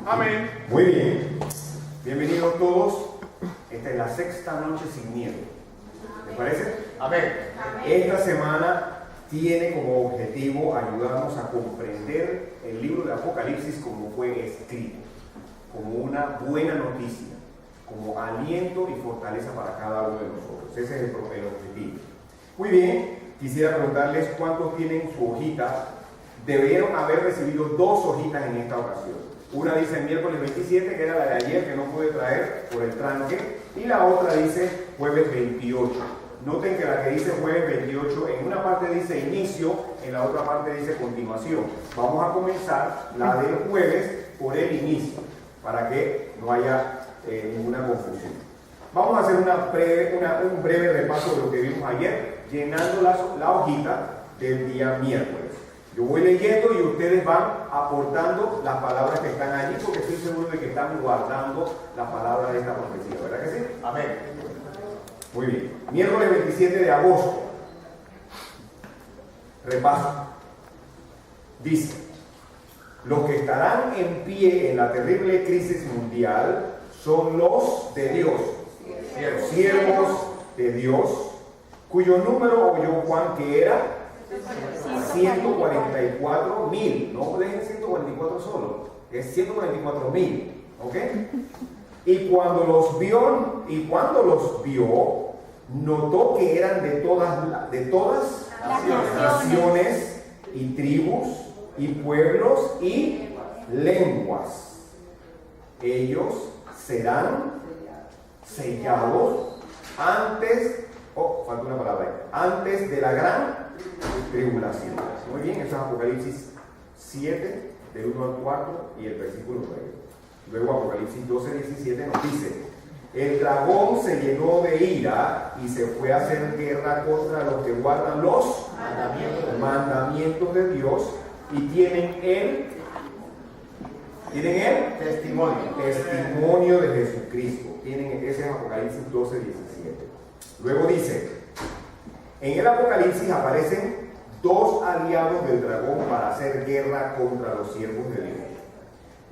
Amén. Muy bien. Bienvenidos todos. Esta es la sexta noche sin miedo. ¿Les parece? Amén. Esta semana tiene como objetivo ayudarnos a comprender el libro de Apocalipsis como fue escrito, como una buena noticia, como aliento y fortaleza para cada uno de nosotros. Ese es el objetivo. Muy bien, quisiera preguntarles cuántos tienen su hojita. Debieron haber recibido dos hojitas en esta ocasión. Una dice miércoles 27, que era la de ayer, que no pude traer por el tranque, y la otra dice jueves 28. Noten que la que dice jueves 28, en una parte dice inicio, en la otra parte dice continuación. Vamos a comenzar la del jueves por el inicio, para que no haya ninguna confusión. Vamos a hacer un breve repaso de lo que vimos ayer, llenando la hojita del día miércoles. Yo voy leyendo y ustedes van aportando las palabras que están allí, porque estoy seguro de que están guardando las palabras de esta profecía, ¿verdad que sí? Amén. Muy bien. Miércoles 27 de agosto. Repaso. Dice: los que estarán en pie en la terrible crisis mundial son los de Dios, siervos de Dios, cuyo número oyó Juan que era 144,000. No dejen 144 solo, es 144,000. ¿Ok? Y cuando los vio, notó que eran de todas las naciones y tribus y pueblos y lenguas. Ellos serán sellados antes de la gran tribulación. Muy bien, eso es Apocalipsis 7, del 1 al 4 y el versículo 9. Luego Apocalipsis 12, 17 nos dice: el dragón se llenó de ira y se fue a hacer guerra contra los que guardan los mandamientos de Dios y tienen el testimonio de Jesucristo. Ese es Apocalipsis 12, 17. Luego dice: en el Apocalipsis aparecen dos aliados del dragón para hacer guerra contra los siervos de Dios: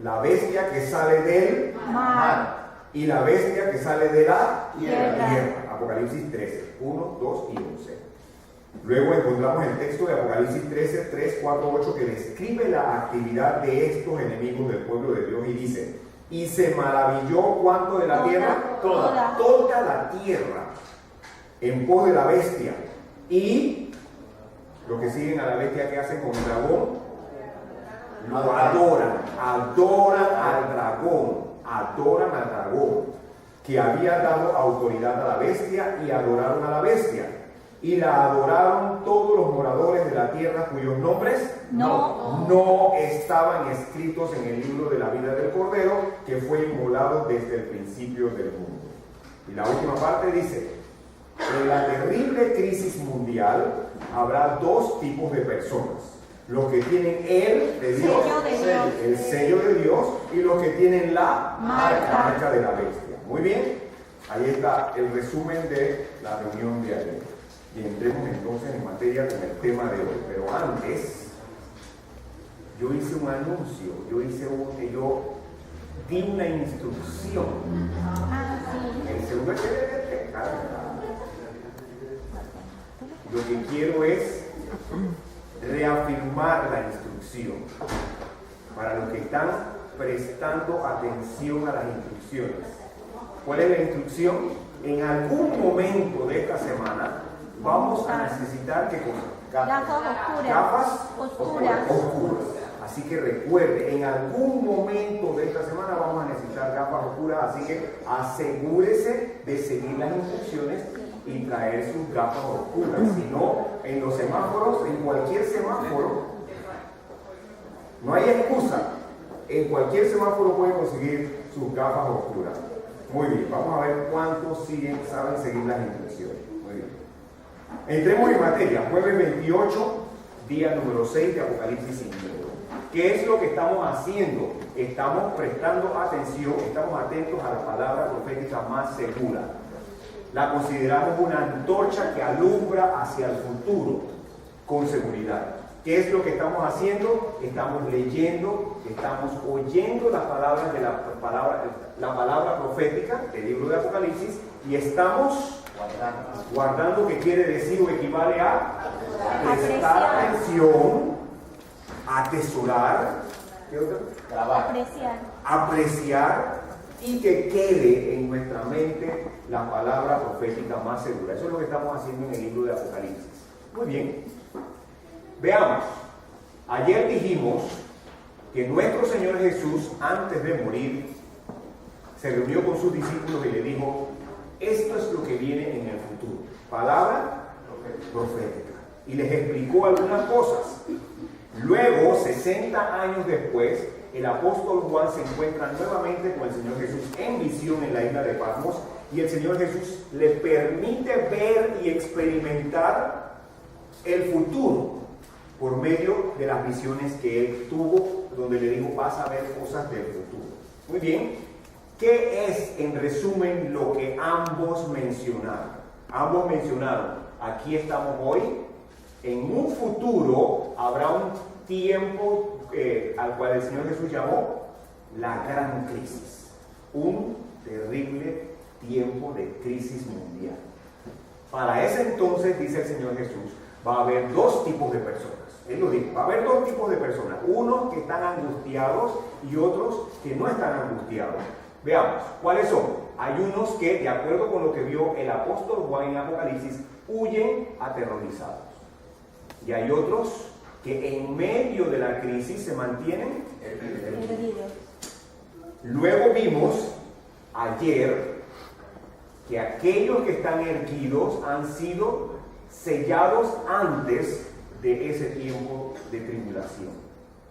la bestia que sale del mar y la bestia que sale de la tierra. Apocalipsis 13, 1, 2 y 11. Luego encontramos el texto de Apocalipsis 13, 3, 4, 8, que describe la actividad de estos enemigos del pueblo de Dios y dice: y se maravilló cuánto de la tierra, toda la tierra, en pos de la bestia. Y los que siguen a la bestia, que hacen con el dragón, lo adoran al dragón, que había dado autoridad a la bestia, y adoraron a la bestia. Y la adoraron todos los moradores de la tierra cuyos nombres no estaban escritos en el libro de la vida del Cordero, que fue inmolado desde el principio del mundo. Y la última parte dice: en la terrible crisis mundial habrá dos tipos de personas: los que tienen el sello de Dios, y los que tienen la marca de la bestia. Muy bien, ahí está el resumen de la reunión de ayer. Y entremos entonces en materia con el tema de hoy. Pero antes, yo hice un anuncio, yo di una instrucción. El segundo lo que quiero es reafirmar la instrucción para los que están prestando atención a las instrucciones. ¿Cuál es la instrucción? En algún momento de esta semana vamos a necesitar gafas oscuras. Así que recuerde, en algún momento de esta semana vamos a necesitar gafas oscuras, así que asegúrese de seguir las instrucciones y traer sus gafas oscuras. Si no, en los semáforos, en cualquier semáforo, no hay excusa. En cualquier semáforo pueden conseguir sus gafas oscuras. Muy bien, vamos a ver cuántos saben seguir las instrucciones. Muy bien. Entremos en materia. Jueves 28, día número 6 de Apocalipsis 5. ¿Qué es lo que estamos haciendo? Estamos prestando atención, estamos atentos a la palabra profética más segura. La consideramos una antorcha que alumbra hacia el futuro con seguridad. ¿Qué es lo que estamos haciendo? Estamos leyendo, estamos oyendo las palabras de la palabra profética del libro de Apocalipsis y estamos guardando, que quiere decir o equivale a prestar atención, atesorar, ¿qué otro? Apreciar y que quede en nuestra mente la palabra profética más segura. Eso es lo que estamos haciendo en el libro de Apocalipsis. Muy bien. Veamos. Ayer dijimos que nuestro Señor Jesús, antes de morir, se reunió con sus discípulos y le dijo: esto es lo que viene en el futuro. Palabra profética. Y les explicó algunas cosas. Luego, 60 años después, el apóstol Juan se encuentra nuevamente con el Señor Jesús en visión en la isla de Patmos y el Señor Jesús le permite ver y experimentar el futuro por medio de las visiones que él tuvo, donde le dijo: vas a ver cosas del futuro. Muy bien, ¿qué es en resumen lo que ambos mencionaron? Ambos mencionaron: aquí estamos hoy, en un futuro habrá un tiempo al cual el Señor Jesús llamó la gran crisis, un terrible tiempo de crisis mundial. Para ese entonces, dice el Señor Jesús, va a haber dos tipos de personas. Él lo dijo, va a haber dos tipos de personas, unos que están angustiados y otros que no están angustiados. Veamos, ¿cuáles son? Hay unos que, de acuerdo con lo que vio el apóstol Juan en Apocalipsis, huyen aterrorizados. Y hay otros que en medio de la crisis se mantienen erguidos. Luego vimos ayer que aquellos que están erguidos han sido sellados antes de ese tiempo de tribulación.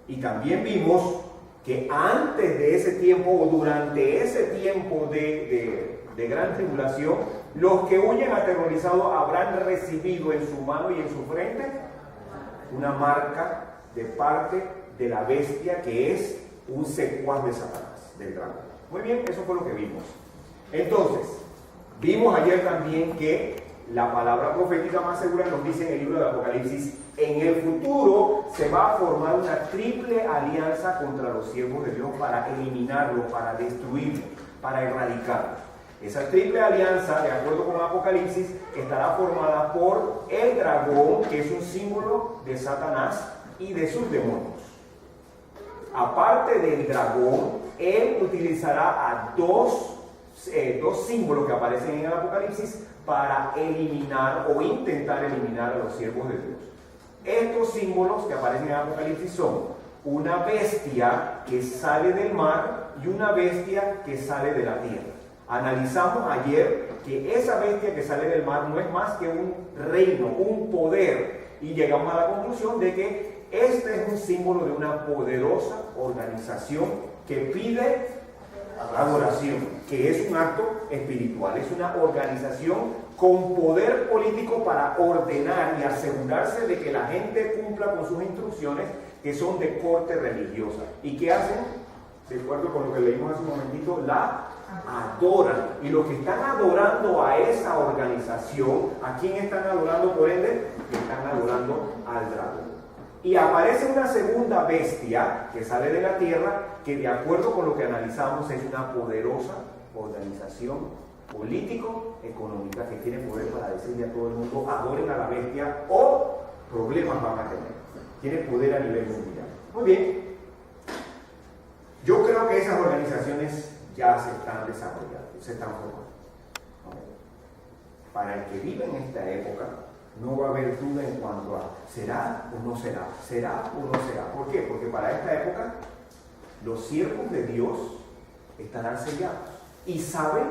Y también vimos que antes de ese tiempo o durante ese tiempo de gran tribulación, los que huyen aterrorizados habrán recibido en su mano y en su frente una marca de parte de la bestia, que es un secuaz de Satanás, del dragón. Muy bien, eso fue lo que vimos. Entonces, vimos ayer también que la palabra profética más segura nos dice en el libro de Apocalipsis: en el futuro se va a formar una triple alianza contra los siervos de Dios para eliminarlos, para destruirlos, para erradicarlos. Esa triple alianza, de acuerdo con Apocalipsis, estará formada por el dragón, que es un símbolo de Satanás y de sus demonios. Aparte del dragón, él utilizará a dos símbolos que aparecen en el Apocalipsis para eliminar o intentar eliminar a los siervos de Dios. Estos símbolos que aparecen en el Apocalipsis son una bestia que sale del mar y una bestia que sale de la tierra. Analizamos ayer que esa bestia que sale del mar no es más que un reino, un poder, y llegamos a la conclusión de que este es un símbolo de una poderosa organización que pide adoración, que es un acto espiritual, es una organización con poder político para ordenar y asegurarse de que la gente cumpla con sus instrucciones, que son de corte religiosa. ¿Y qué hacen? De acuerdo con lo que leímos hace un momentito, la adoran. Y los que están adorando a esa organización, ¿a quién están adorando por ende? Están adorando al dragón. Y aparece una segunda bestia que sale de la tierra, que de acuerdo con lo que analizamos es una poderosa organización político-económica que tiene poder para decirle a todo el mundo: adoren a la bestia o problemas van a tener. Tiene poder a nivel mundial. Muy bien. Yo creo que esas organizaciones ya se están desarrollando, se están formando. Para el que vive en esta época, no va a haber duda en cuanto a ¿será o no será? ¿Será o no será? ¿Por qué? Porque para esta época los siervos de Dios estarán sellados y saben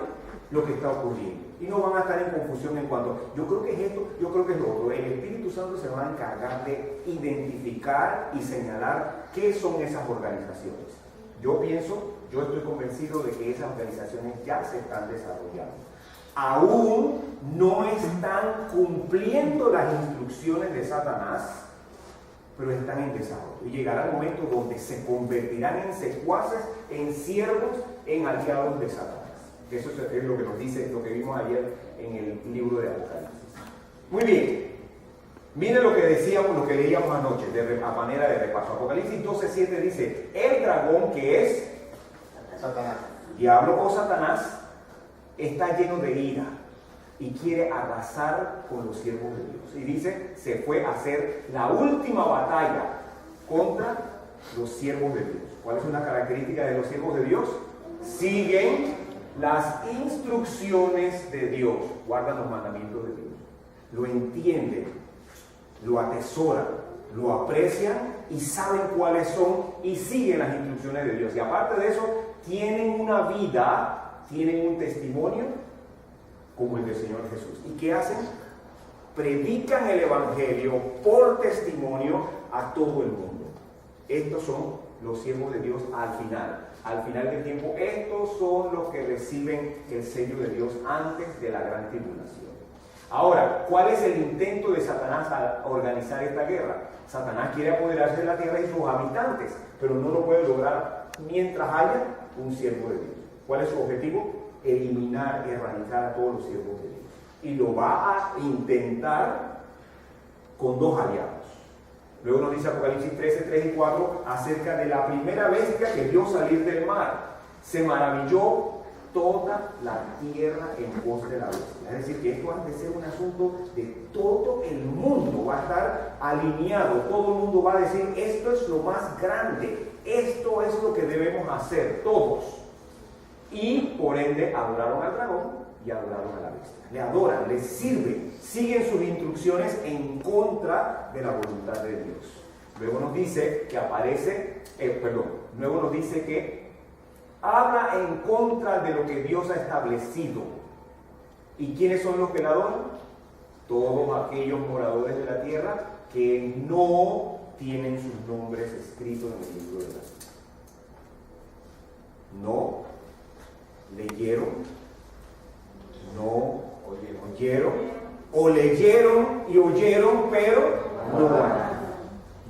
lo que está ocurriendo. Y no van a estar en confusión en cuanto yo creo que es esto, yo creo que es lo otro. El Espíritu Santo se va a encargar de identificar y señalar qué son esas organizaciones. Yo estoy convencido de que esas organizaciones ya se están desarrollando. Aún no están cumpliendo las instrucciones de Satanás, pero están en desarrollo. Y llegará el momento donde se convertirán en secuaces, en siervos, en aliados de Satanás. Eso es lo que nos dice, lo que vimos ayer en el libro de Apocalipsis. Muy bien. Miren lo que decíamos, lo que leíamos anoche, a manera de repaso. Apocalipsis 12:7 dice, el dragón que es Satanás. diablo o Satanás está lleno de ira y quiere arrasar con los siervos de Dios. Y dice, se fue a hacer la última batalla contra los siervos de Dios. ¿Cuál es una característica de los siervos de Dios? Siguen las instrucciones de Dios, guardan los mandamientos de Dios, lo entienden, lo atesoran, lo aprecian y saben cuáles son y siguen las instrucciones de Dios. Y aparte de eso, tienen una vida, tienen un testimonio como el del Señor Jesús. ¿Y qué hacen? Predican el Evangelio por testimonio a todo el mundo. Estos son los siervos de Dios al final del tiempo. Estos son los que reciben el sello de Dios antes de la gran tribulación. Ahora, ¿cuál es el intento de Satanás al organizar esta guerra? Satanás quiere apoderarse de la tierra y sus habitantes, pero no lo puede lograr mientras haya un siervo de Dios. ¿Cuál es su objetivo? Eliminar, erradicar a todos los siervos de Dios. Y lo va a intentar con dos aliados. Luego nos dice Apocalipsis 13, 3 y 4 acerca de la primera bestia que vio salir del mar. Se maravilló toda la tierra en pos de la bestia. Es decir, que esto ha de ser un asunto de todo el mundo. Va a estar alineado. Todo el mundo va a decir, esto es lo más grande. Esto es lo que debemos hacer todos. Y por ende adoraron al dragón y adoraron a la bestia. Le adoran, le sirven, siguen sus instrucciones en contra de la voluntad de Dios. Luego nos dice que luego nos dice que habla en contra de lo que Dios ha establecido. ¿Y quiénes son los que la adoran? Todos aquellos moradores de la tierra que no tienen sus nombres escritos en el libro de la vida. No leyeron, no oyeron, o leyeron y oyeron, pero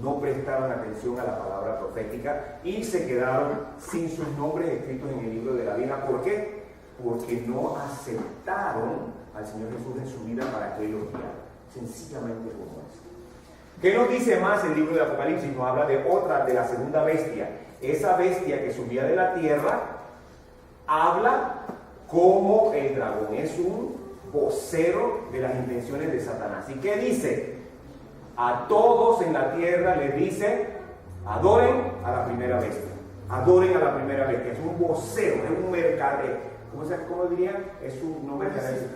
no prestaron atención a la palabra profética y se quedaron sin sus nombres escritos en el libro de la vida. ¿Por qué? Porque no aceptaron al Señor Jesús en su vida para que Él los guiara. Sencillamente como es. ¿Qué nos dice más el libro de Apocalipsis? Nos habla de otra, de la segunda bestia. Esa bestia que subía de la tierra habla como el dragón. Es un vocero de las intenciones de Satanás. ¿Y qué dice? A todos en la tierra les dice, adoren a la primera bestia. Adoren a la primera bestia. Es un vocero, es un mercader. ¿Cómo diría? Es un mercader.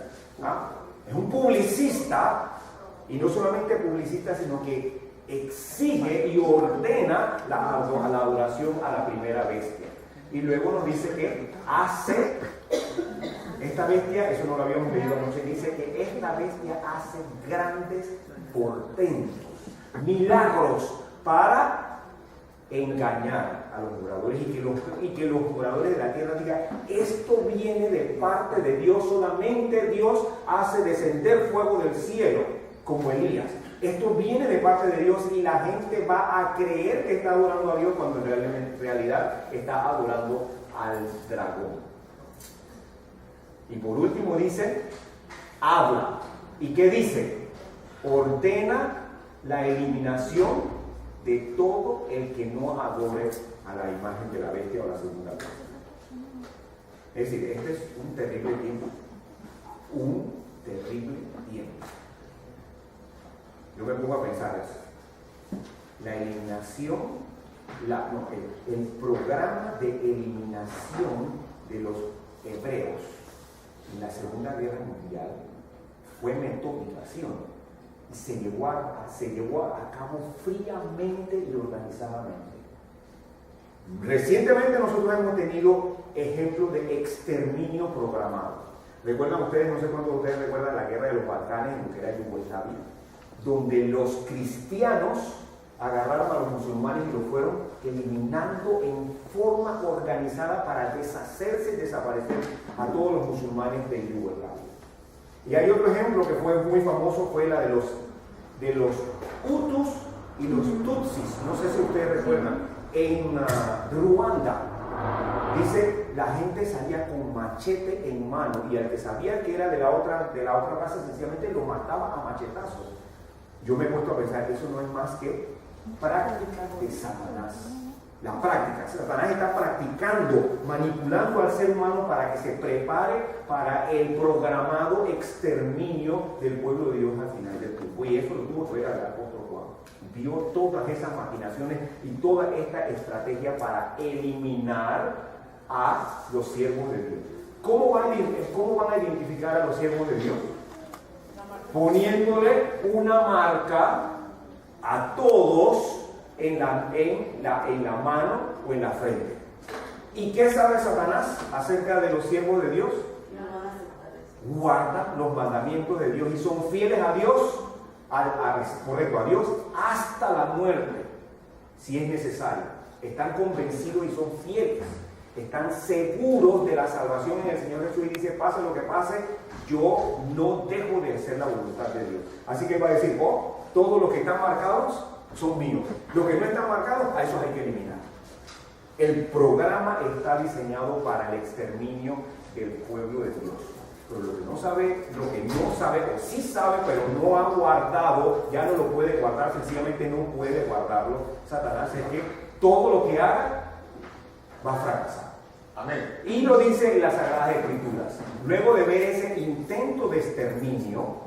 Es un publicista. Y no solamente publicista, sino que exige y ordena la adoración a la primera bestia. Y luego nos dice que hace, esta bestia, eso no lo habíamos leído anoche, dice que esta bestia hace grandes portentos, milagros para engañar a los moradores y que los moradores de la tierra digan, esto viene de parte de Dios, solamente Dios hace descender fuego del cielo, como Elías. Esto viene de parte de Dios y la gente va a creer que está adorando a Dios cuando en realidad está adorando al dragón. Y por último dice, habla. ¿Y qué dice? Ordena la eliminación de todo el que no adore a la imagen de la bestia o la segunda bestia. Es decir, este es un terrible tiempo. Un terrible tiempo. Yo me pongo a pensar eso. La eliminación, el programa de eliminación de los hebreos en la Segunda Guerra Mundial fue metodización y se llevó a cabo fríamente y organizadamente. Recientemente nosotros hemos tenido ejemplos de exterminio programado. ¿Recuerdan ustedes, no sé cuántos de ustedes recuerdan la guerra de los Balcanes, en lo que era Yugoslavia, donde los cristianos agarraron a los musulmanes y los fueron eliminando en forma organizada para deshacerse y desaparecer a todos los musulmanes de Yugoslavia? Y hay otro ejemplo que fue muy famoso, fue la de los Hutus y los Tutsis. No sé si ustedes recuerdan, en Ruanda. Dice, la gente salía con machete en mano y al que sabía que era de la otra raza, sencillamente lo mataba a machetazos. Yo me he puesto a pensar, eso no es más que práctica de Satanás. La práctica, Satanás está practicando, manipulando al ser humano para que se prepare para el programado exterminio del pueblo de Dios al final del tiempo. Y eso lo tuvo que ver el apóstol Juan. Vio todas esas maquinaciones y toda esta estrategia para eliminar a los siervos de Dios. ¿Cómo van a identificar a los siervos de Dios? Poniéndole una marca a todos en la mano o en la frente. ¿Y qué sabe Satanás acerca de los siervos de Dios? Guardan los mandamientos de Dios y son fieles a Dios, a Dios hasta la muerte, si es necesario. Están convencidos y son fieles. Están seguros de la salvación en el Señor Jesús y dice, pase lo que pase, yo no dejo de hacer la voluntad de Dios. Así que va a decir, todos los que están marcados son míos. Los que no están marcados, a esos hay que eliminar. El programa está diseñado para el exterminio del pueblo de Dios. Pero lo que no sabe o sí sabe, pero no ha guardado, ya no lo puede guardar, sencillamente no puede guardarlo. Satanás es que todo lo que haga va a fracasar. Amén. Y lo dice en las Sagradas Escrituras. Luego de ver ese intento de exterminio,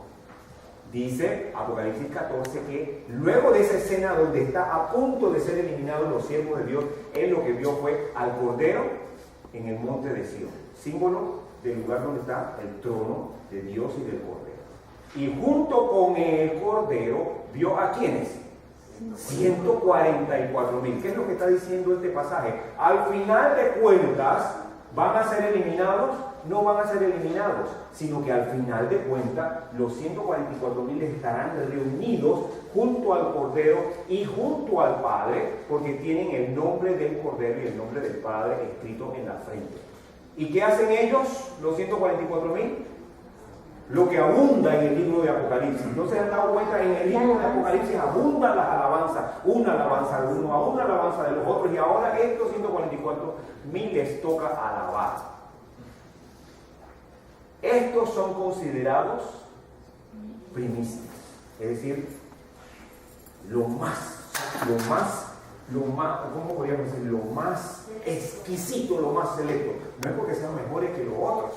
dice Apocalipsis 14 que luego de esa escena donde está a punto de ser eliminados los siervos de Dios, él lo que vio fue al Cordero en el monte de Sión, símbolo del lugar donde está el trono de Dios y del Cordero. Y junto con el Cordero vio a ¿quiénes? 144,000. ¿Qué es lo que está diciendo este pasaje? Al final de cuentas, ¿van a ser eliminados? No van a ser eliminados, sino que al final de cuentas, los 144,000 estarán reunidos junto al Cordero y junto al Padre, porque tienen el nombre del Cordero y el nombre del Padre escrito en la frente. ¿Y qué hacen ellos, los 144,000? Lo que abunda en el libro de Apocalipsis. ¿No se han dado cuenta? En el libro de Apocalipsis abundan las alabanzas. Una alabanza de uno, a una alabanza de los otros. Y ahora estos 144,000 les toca alabar. Estos son considerados primicias. Es decir, lo más, ¿cómo podríamos decir? Lo más exquisito, lo más selecto. No es porque sean mejores que los otros,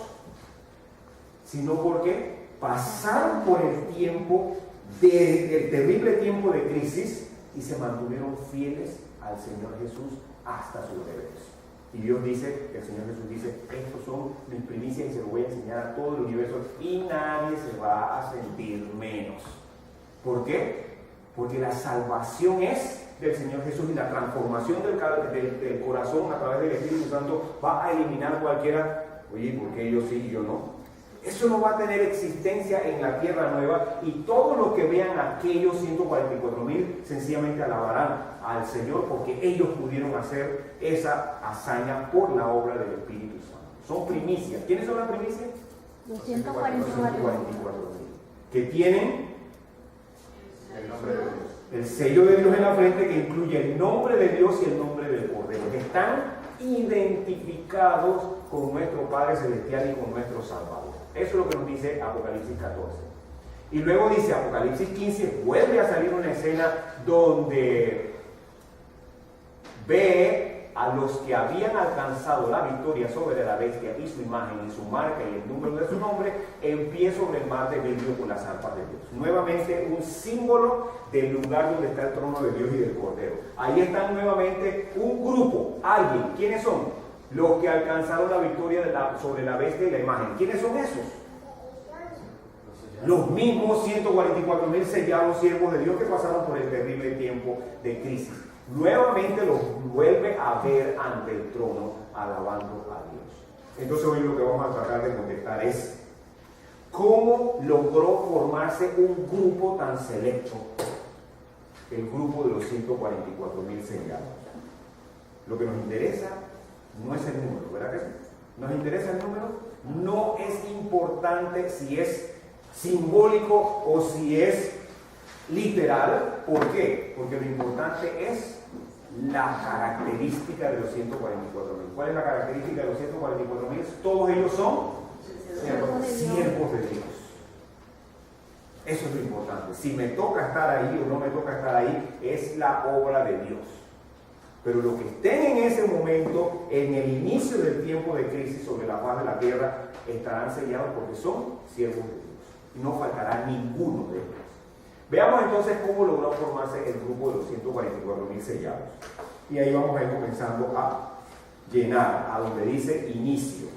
sino porque pasaron por el tiempo, el terrible tiempo de crisis y se mantuvieron fieles al Señor Jesús hasta su regreso. Y Dios dice, el Señor Jesús dice, estos son mis primicias y se los voy a enseñar a todo el universo y nadie se va a sentir menos. ¿Por qué? Porque la salvación es del Señor Jesús y la transformación del corazón a través del Espíritu Santo va a eliminar cualquiera. Oye, ¿por qué ellos sí y yo no? Eso no va a tener existencia en la tierra nueva y todos los que vean aquellos 144,000 sencillamente alabarán al Señor porque ellos pudieron hacer esa hazaña por la obra del Espíritu Santo. Son primicias. ¿Quiénes son las primicias? Los 144,000 que tienen el sello de Dios en la frente, que incluye el nombre de Dios y el nombre del Cordero, que están identificados con nuestro Padre Celestial y con nuestro Salvador. Eso es lo que nos dice Apocalipsis 14. Y luego dice Apocalipsis 15, vuelve a salir una escena donde ve a los que habían alcanzado la victoria sobre la bestia y su imagen y su marca y el número de su nombre en pie sobre el mar de vidrio con las arpas de Dios. Nuevamente un símbolo del lugar donde está el trono de Dios y del Cordero. Ahí están nuevamente un grupo, alguien. ¿Quiénes son? Los que alcanzaron la victoria sobre la bestia y la imagen. ¿Quiénes son esos? Los mismos 144,000 sellados siervos de Dios que pasaron por el terrible tiempo de crisis. Nuevamente los vuelve a ver ante el trono alabando a Dios. Entonces hoy lo que vamos a tratar de contestar es ¿cómo logró formarse un grupo tan selecto? El grupo de los 144,000 sellados. Lo que nos interesa no es el número, ¿verdad que sí? ¿Nos interesa el número? No es importante si es simbólico o si es literal. ¿Por qué? Porque lo importante es la característica de los 144,000. ¿Cuál es la característica de los 144,000? Todos ellos son siervos de Dios. Eso es lo importante. Si me toca estar ahí o no me toca estar ahí, es la obra de Dios. Pero los que estén en ese momento, en el inicio del tiempo de crisis sobre la faz de la tierra, estarán sellados porque son siervos de Dios. Y no faltará ninguno de ellos. Veamos entonces cómo logró formarse el grupo de los 144.000 sellados. Y ahí vamos a ir comenzando a llenar, a donde dice inicio.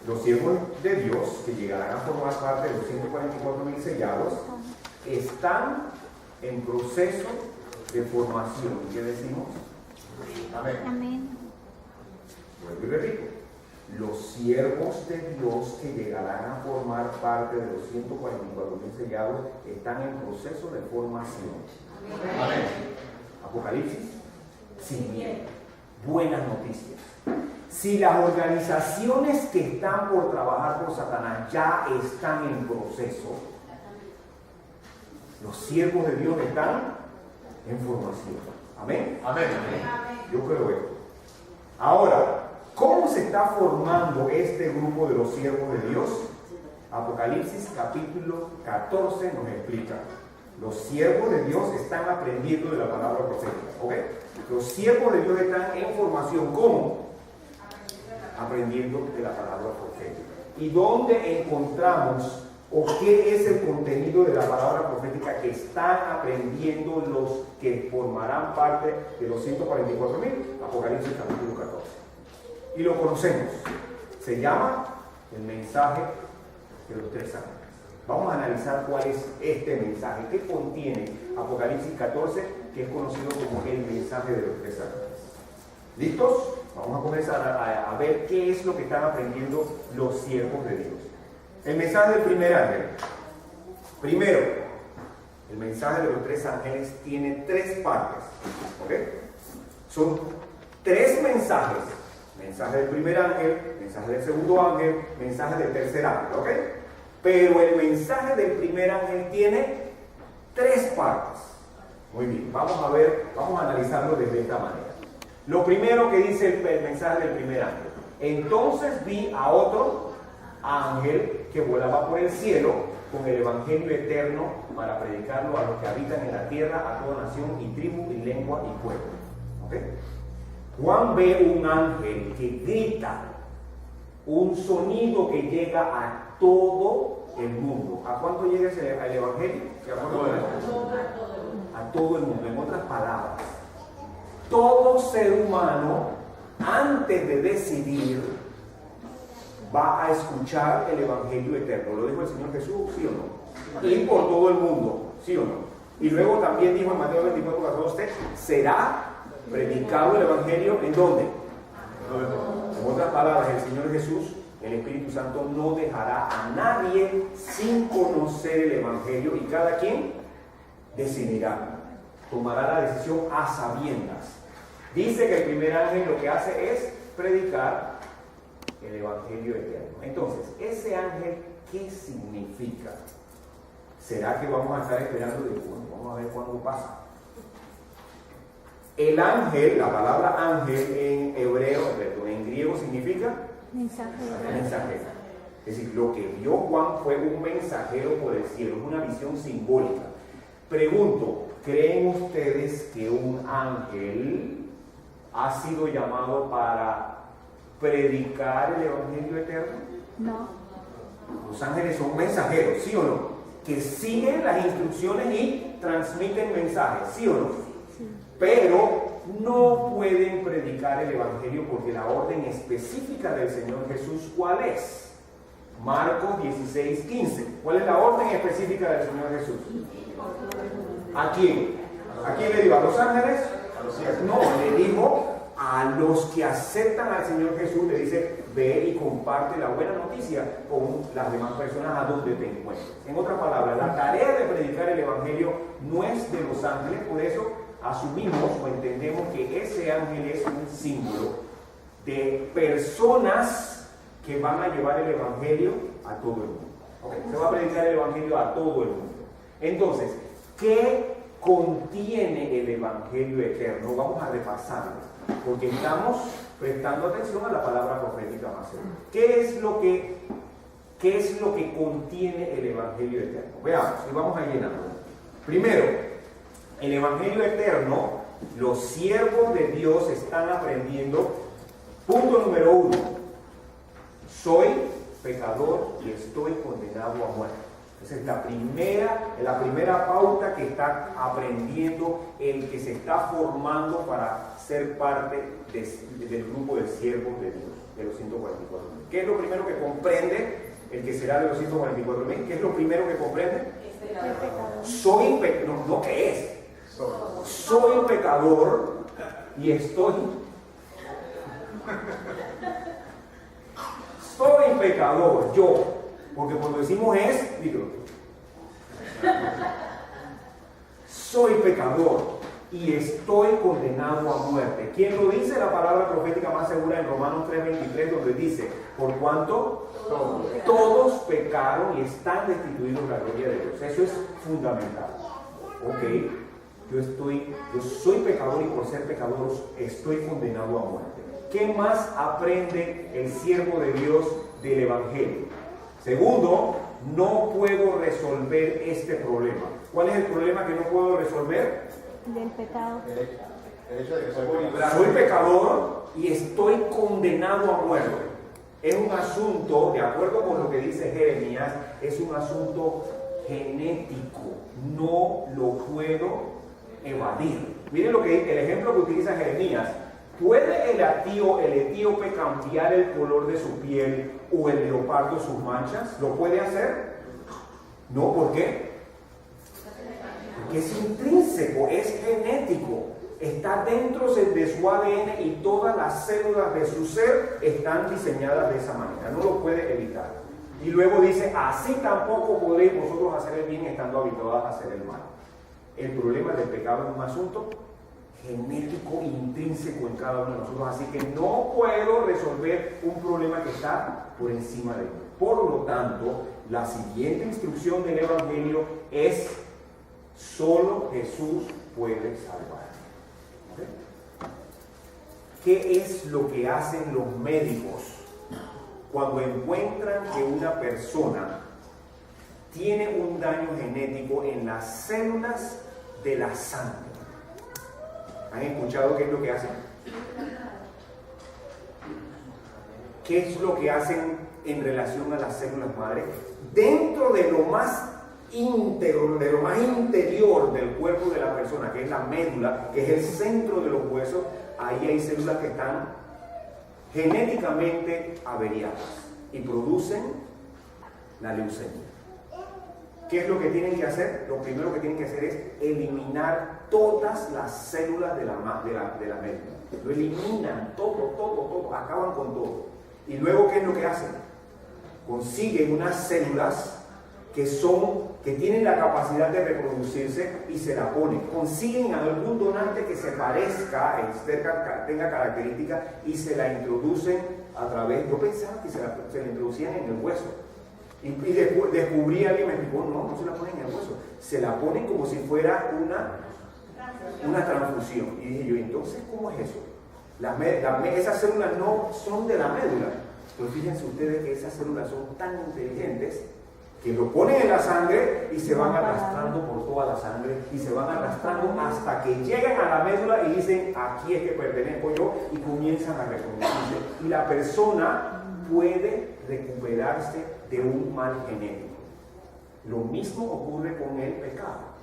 Los siervos de Dios que llegarán a formar parte de los 144.000 sellados están en proceso de formación. ¿Qué decimos? Amén. Amén. Vuelvo y repito. Los siervos de Dios que llegarán a formar parte de los 144.000 sellados están en proceso de formación. Amén. Apocalipsis, sin miedo. Buenas noticias. Si las organizaciones que están por trabajar por Satanás ya están en proceso, los siervos de Dios están en formación. Amén. Amén. Yo creo esto. Ahora, ¿cómo se está formando este grupo de los siervos de Dios? Apocalipsis capítulo 14 nos explica. Los siervos de Dios están aprendiendo de la palabra profética. ¿Ok? Los siervos de Dios están en formación. ¿Cómo? Aprendiendo de la palabra profética. ¿Y dónde encontramos o qué es el contenido de la palabra profética que están aprendiendo los que formarán parte de los 144.000? Apocalipsis capítulo 14. Y lo conocemos. Se llama el mensaje de los 3 ángeles. Vamos a analizar cuál es este mensaje. ¿Qué contiene Apocalipsis 14, que es conocido como el mensaje de los 3 ángeles? ¿Listos? Vamos a comenzar a ver qué es lo que están aprendiendo los siervos de Dios. El mensaje del primer ángel. Primero, el mensaje de los 3 ángeles tiene 3 partes. ¿Ok? Son 3 mensajes. Mensaje del primer ángel, mensaje del segundo ángel, mensaje del tercer ángel. ¿Ok? Pero el mensaje del primer ángel tiene 3 partes. Muy bien, vamos a analizarlo desde esta manera. Lo primero que dice el mensaje del primer ángel. Entonces vi a otro ángel que volaba por el cielo con el evangelio eterno para predicarlo a los que habitan en la tierra, a toda nación y tribu y lengua y pueblo. ¿Okay? Juan ve un ángel que grita un sonido que llega a todo el mundo. ¿A cuánto llega el evangelio? A todo el mundo. En otras palabras, todo ser humano, antes de decidir, va a escuchar el evangelio eterno. ¿Lo dijo el Señor Jesús? ¿Sí o no? Ir por todo el mundo, ¿sí o no? Y luego también dijo en Mateo 24, 14, será predicado el evangelio, ¿en dónde? En otras palabras, el Señor Jesús, el Espíritu Santo, no dejará a nadie sin conocer el evangelio, y cada quien decidirá, tomará la decisión a sabiendas. Dice que el primer ángel lo que hace es predicar el evangelio eterno. Entonces, ese ángel, ¿qué significa? ¿Será que vamos a estar esperando? Bueno, vamos a ver cuándo pasa. El ángel, la palabra ángel en hebreo, en griego significa mensajero. Es decir, lo que vio Juan fue un mensajero por el cielo, es una visión simbólica. Pregunto, ¿creen ustedes que un ángel ha sido llamado para predicar el evangelio eterno? No. Los ángeles son mensajeros, ¿sí o no? Que siguen las instrucciones y transmiten mensajes, ¿sí o no? Sí. Pero no pueden predicar el evangelio porque la orden específica del Señor Jesús, ¿cuál es? Marcos 16:15. ¿Cuál es la orden específica del Señor Jesús? ¿A quién? ¿A quién le dijo? ¿A los ángeles? No, le dijo a los que aceptan al Señor Jesús, le dice, ve y comparte la buena noticia con las demás personas a donde te encuentres. En otras palabras, la tarea de predicar el evangelio no es de los ángeles, por eso asumimos o entendemos que ese ángel es un símbolo de personas que van a llevar el evangelio a todo el mundo. ¿Okay? Se va a predicar el evangelio a todo el mundo. Entonces, ¿qué contiene el evangelio eterno? Vamos a repasarlo, porque estamos prestando atención a la palabra profética más. ¿Qué es lo que ¿qué es lo que contiene el Evangelio eterno? Veamos, y vamos a llenarlo. Primero, el Evangelio eterno, los siervos de Dios están aprendiendo. Punto número 1, soy pecador y estoy condenado a muerte. Esa es la primera pauta que está aprendiendo el que se está formando para ser parte del grupo de siervos de Dios, de los 144.000. ¿Qué es lo primero que comprende el que será de los 144.000? ¿Qué es lo primero que comprende? Soy pecador. No, ¿qué es? Soy pecador y estoy pecador, yo. Porque cuando decimos es, digo, soy pecador y estoy condenado a muerte. ¿Quién lo dice? La palabra profética más segura en Romanos 3:23, donde dice, por cuanto todos pecaron y están destituidos de la gloria de Dios. Eso es fundamental. Ok, yo soy pecador y por ser pecador estoy condenado a muerte. ¿Qué más aprende el siervo de Dios del Evangelio? Segundo, no puedo resolver este problema. ¿Cuál es el problema que no puedo resolver? Del pecado. El hecho de que Soy pecador y estoy condenado a muerte. Es un asunto, de acuerdo con lo que dice Jeremías, es un asunto genético. No lo puedo evadir. Miren el ejemplo que utiliza Jeremías. ¿Puede el etíope cambiar el color de su piel o el leopardo sus manchas? ¿Lo puede hacer? No, ¿por qué? Porque es intrínseco, es genético. Está dentro de su ADN y todas las células de su ser están diseñadas de esa manera. No lo puede evitar. Y luego dice, así tampoco podréis vosotros hacer el bien estando habituados a hacer el mal. El problema del pecado es un asunto genético intrínseco en cada uno de nosotros, así que no puedo resolver un problema que está por encima de mí. Por lo tanto, la siguiente instrucción del Evangelio es: solo Jesús puede salvar. ¿Okay? ¿Qué es lo que hacen los médicos cuando encuentran que una persona tiene un daño genético en las células de la sangre? ¿Han escuchado qué es lo que hacen? ¿Qué es lo que hacen en relación a las células madre? Dentro de lo más íntegro, de lo más interior del cuerpo de la persona, que es la médula, que es el centro de los huesos, ahí hay células que están genéticamente averiadas y producen la leucemia. ¿Qué es lo que tienen que hacer? Lo primero que tienen que hacer es eliminar todas las células de la médula. Lo eliminan todo, acaban con todo. Y luego, ¿qué es lo que hacen? Consiguen unas células que tienen la capacidad de reproducirse y se la ponen. Consiguen a algún donante que se parezca, tenga características y se la introducen a través. Yo pensaba que se la introducían en el hueso. Y descubrí, alguien me explicó, no se la ponen en el hueso, se la ponen como si fuera una transfusión. Y dije yo, entonces, ¿cómo es eso? Esas células no son de la médula, pero fíjense ustedes que esas células son tan inteligentes que lo ponen en la sangre y se van arrastrando por toda la sangre y se van arrastrando hasta que llegan a la médula y dicen, aquí es que pertenezco yo, y comienzan a reproducirse. Y la persona puede recuperarse de un mal genético. Lo mismo ocurre con el pecado.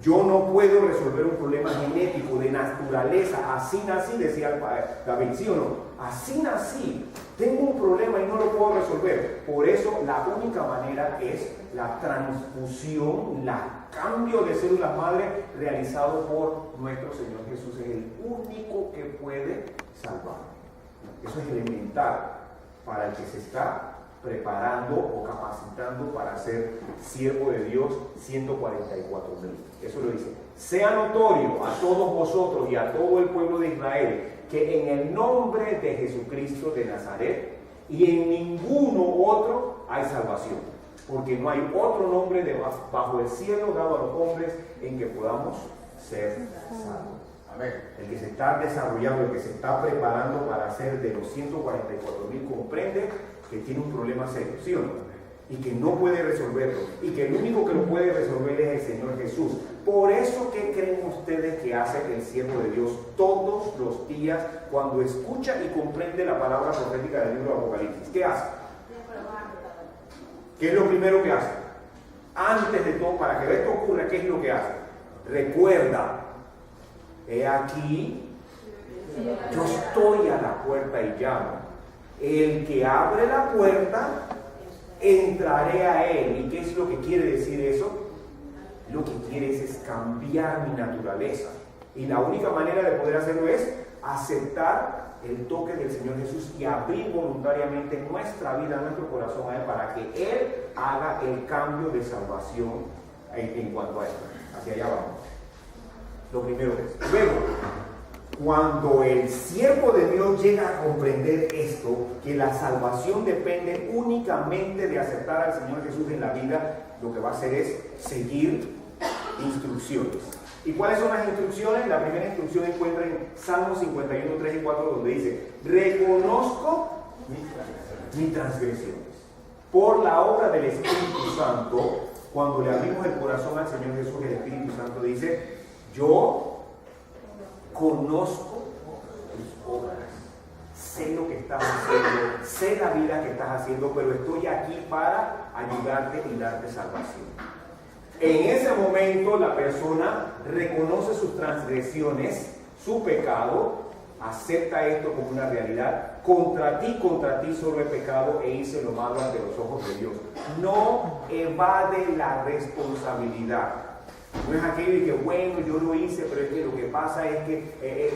Yo no puedo resolver un problema genético de naturaleza. Así nací, decía David, ¿sí o no? Así nací. Tengo un problema y no lo puedo resolver. Por eso la única manera es la transfusión, el cambio de células madre realizado por nuestro Señor Jesús. Es el único que puede salvar. Eso es elemental para el que se está preparando o capacitando para ser siervo de Dios, 144.000. Eso lo dice. Sea notorio a todos vosotros y a todo el pueblo de Israel que en el nombre de Jesucristo de Nazaret y en ninguno otro hay salvación, porque no hay otro nombre bajo el cielo dado a los hombres en que podamos ser salvos. Amén. El que se está desarrollando, el que se está preparando para ser de los 144.000 comprende que tiene un problema serio, ¿sí o no? y que no puede resolverlo, y que el único que lo puede resolver es el Señor Jesús. Por eso, ¿qué creen ustedes que hace el siervo de Dios todos los días cuando escucha y comprende la palabra profética del libro de Apocalipsis? ¿Qué hace? ¿Qué es lo primero que hace? Antes de todo, para que esto ocurra, ¿qué es lo que hace? Recuerda, he aquí, yo estoy a la puerta y llamo. El que abre la puerta, entraré a él. ¿Y qué es lo que quiere decir eso? Lo que quiere es cambiar mi naturaleza. Y la única manera de poder hacerlo es aceptar el toque del Señor Jesús y abrir voluntariamente nuestra vida, nuestro corazón a Él, para que Él haga el cambio de salvación en cuanto a esto. Hacia allá vamos. Lo primero es. Luego, cuando el siervo de Dios llega a comprender esto, que la salvación depende únicamente de aceptar al Señor Jesús en la vida, lo que va a hacer es seguir instrucciones. ¿Y cuáles son las instrucciones? La primera instrucción encuentra en Salmos 51, 3 y 4, donde dice: reconozco mis transgresiones. Por la obra del Espíritu Santo, cuando le abrimos el corazón al Señor Jesús, el Espíritu Santo dice: yo conozco tus obras, sé lo que estás haciendo, sé la vida que estás haciendo, pero estoy aquí para ayudarte y darte salvación. En ese momento la persona reconoce sus transgresiones, su pecado, acepta esto como una realidad. Contra ti solo he pecado e hice lo malo ante los ojos de Dios. No evade la responsabilidad. No es aquello de que, bueno, yo lo hice, pero es que lo que pasa es que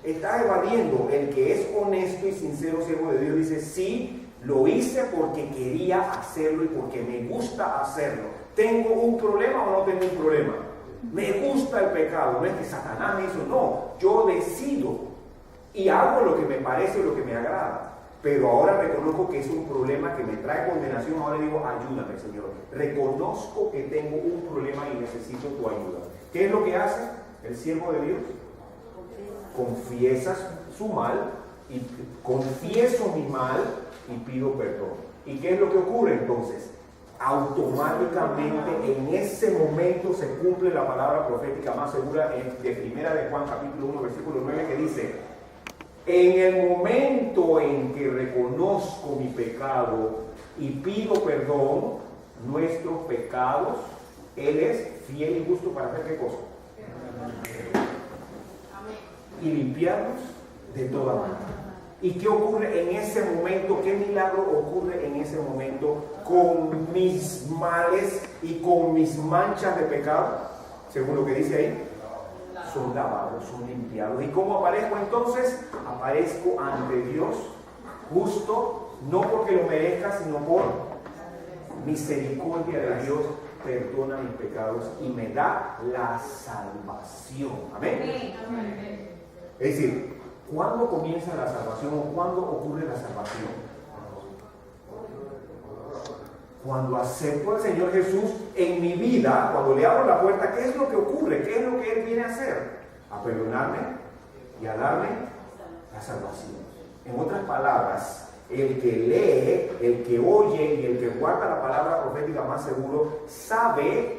está evadiendo. El que es honesto y sincero siervo de Dios dice: sí, lo hice porque quería hacerlo y porque me gusta hacerlo. ¿Tengo un problema o no tengo un problema? Me gusta el pecado, no es que Satanás me hizo, no, yo decido y hago lo que me parece o lo que me agrada. Pero ahora reconozco que es un problema que me trae condenación. Ahora digo: ayúdame, Señor. Reconozco que tengo un problema y necesito tu ayuda. ¿Qué es lo que hace el siervo de Dios? Confiesa su mal, y confieso mi mal y pido perdón. ¿Y qué es lo que ocurre entonces? Automáticamente en ese momento se cumple la palabra profética más segura de Primera de Juan capítulo 1 versículo 9, que dice: en el momento en que reconozco mi pecado y pido perdón, nuestros pecados, Él es fiel y justo para hacer ¿qué cosa? Y limpiarnos de toda maldad. ¿Y qué ocurre en ese momento? ¿Qué milagro ocurre en ese momento con mis males y con mis manchas de pecado? Según lo que dice ahí, son lavados, son limpiados. ¿Y cómo aparezco entonces? Aparezco ante Dios justo, no porque lo merezca, sino por misericordia de Dios. Perdona mis pecados y me da la salvación. Amén. Es decir, ¿cuándo comienza la salvación o cuándo ocurre la salvación? Cuando acepto al Señor Jesús en mi vida, cuando le abro la puerta, ¿qué es lo que ocurre? ¿Qué es lo que Él viene a hacer? A perdonarme y a darme la salvación. En otras palabras, el que lee, el que oye y el que guarda la palabra profética más seguro, sabe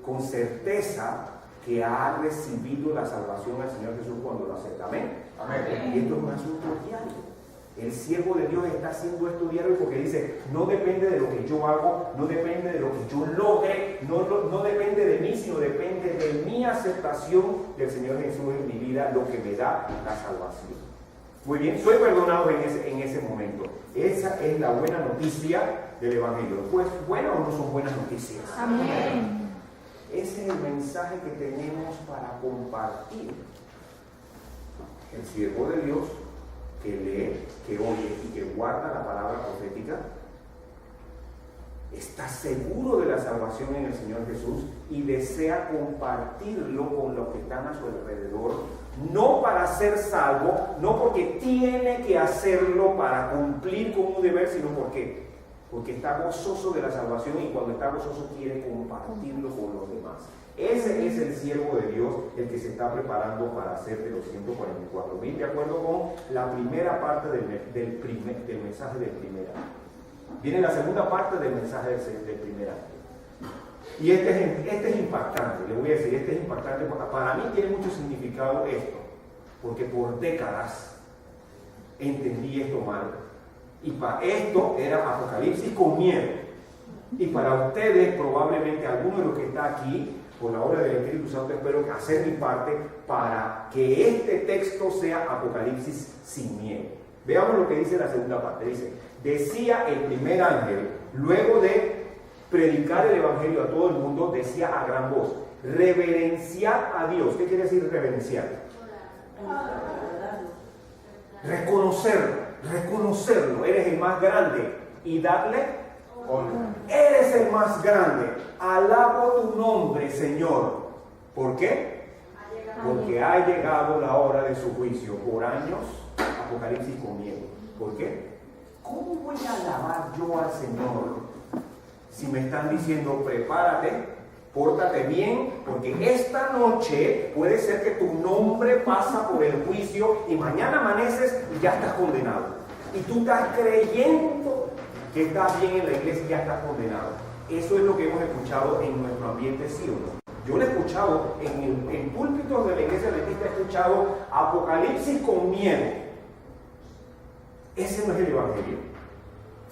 con certeza que ha recibido la salvación al Señor Jesús cuando lo acepta. Amén. Amén. Y esto es un asunto diario. El siervo de Dios está haciendo esto diario porque dice: no depende de lo que yo hago, no depende de lo que yo logre, no depende de mí, sino depende de mi aceptación del Señor Jesús en mi vida, lo que me da la salvación. Muy bien, soy perdonado en ese momento. Esa es la buena noticia del Evangelio. Pues, ¿buenas o no son buenas noticias? Amén. Ese es el mensaje que tenemos para compartir. El siervo de Dios que lee, que oye y que guarda la palabra profética está seguro de la salvación en el Señor Jesús y desea compartirlo con los que están a su alrededor, no para ser salvo, no porque tiene que hacerlo para cumplir con un deber, sino porque está gozoso de la salvación y cuando está gozoso quiere compartirlo con los demás. Ese es el siervo de Dios, el que se está preparando para hacer de los 144,000, de acuerdo con la primera parte del mensaje del primera. Viene la segunda parte del mensaje del primer ángel. Y este es impactante, le voy a decir, este es impactante porque para mí tiene mucho significado esto, porque por décadas entendí esto mal. Y para esto era Apocalipsis con miedo. Y para ustedes, probablemente alguno de los que está aquí, por la obra del Espíritu Santo, espero hacer mi parte para que este texto sea Apocalipsis sin miedo. Veamos lo que dice la segunda parte. Dice, decía el primer ángel, luego de predicar el evangelio a todo el mundo, decía a gran voz, reverenciar a Dios. ¿Qué quiere decir reverenciar? Reconocerlo, eres el más grande y darle honor. Eres el más grande, alabo tu nombre, Señor. ¿Por qué? Porque ha llegado la hora de su juicio. Por años, Apocalipsis con miedo. ¿Por qué? ¿Cómo voy a alabar yo al Señor si me están diciendo prepárate, pórtate bien, porque esta noche puede ser que tu nombre pasa por el juicio y mañana amaneces y ya estás condenado? Y tú estás creyendo que estás bien en la iglesia y ya estás condenado. Eso es lo que hemos escuchado en nuestro ambiente, ¿sí o no? Yo lo he escuchado en púlpitos de la iglesia adventista, he escuchado Apocalipsis con miedo. Ese no es el evangelio.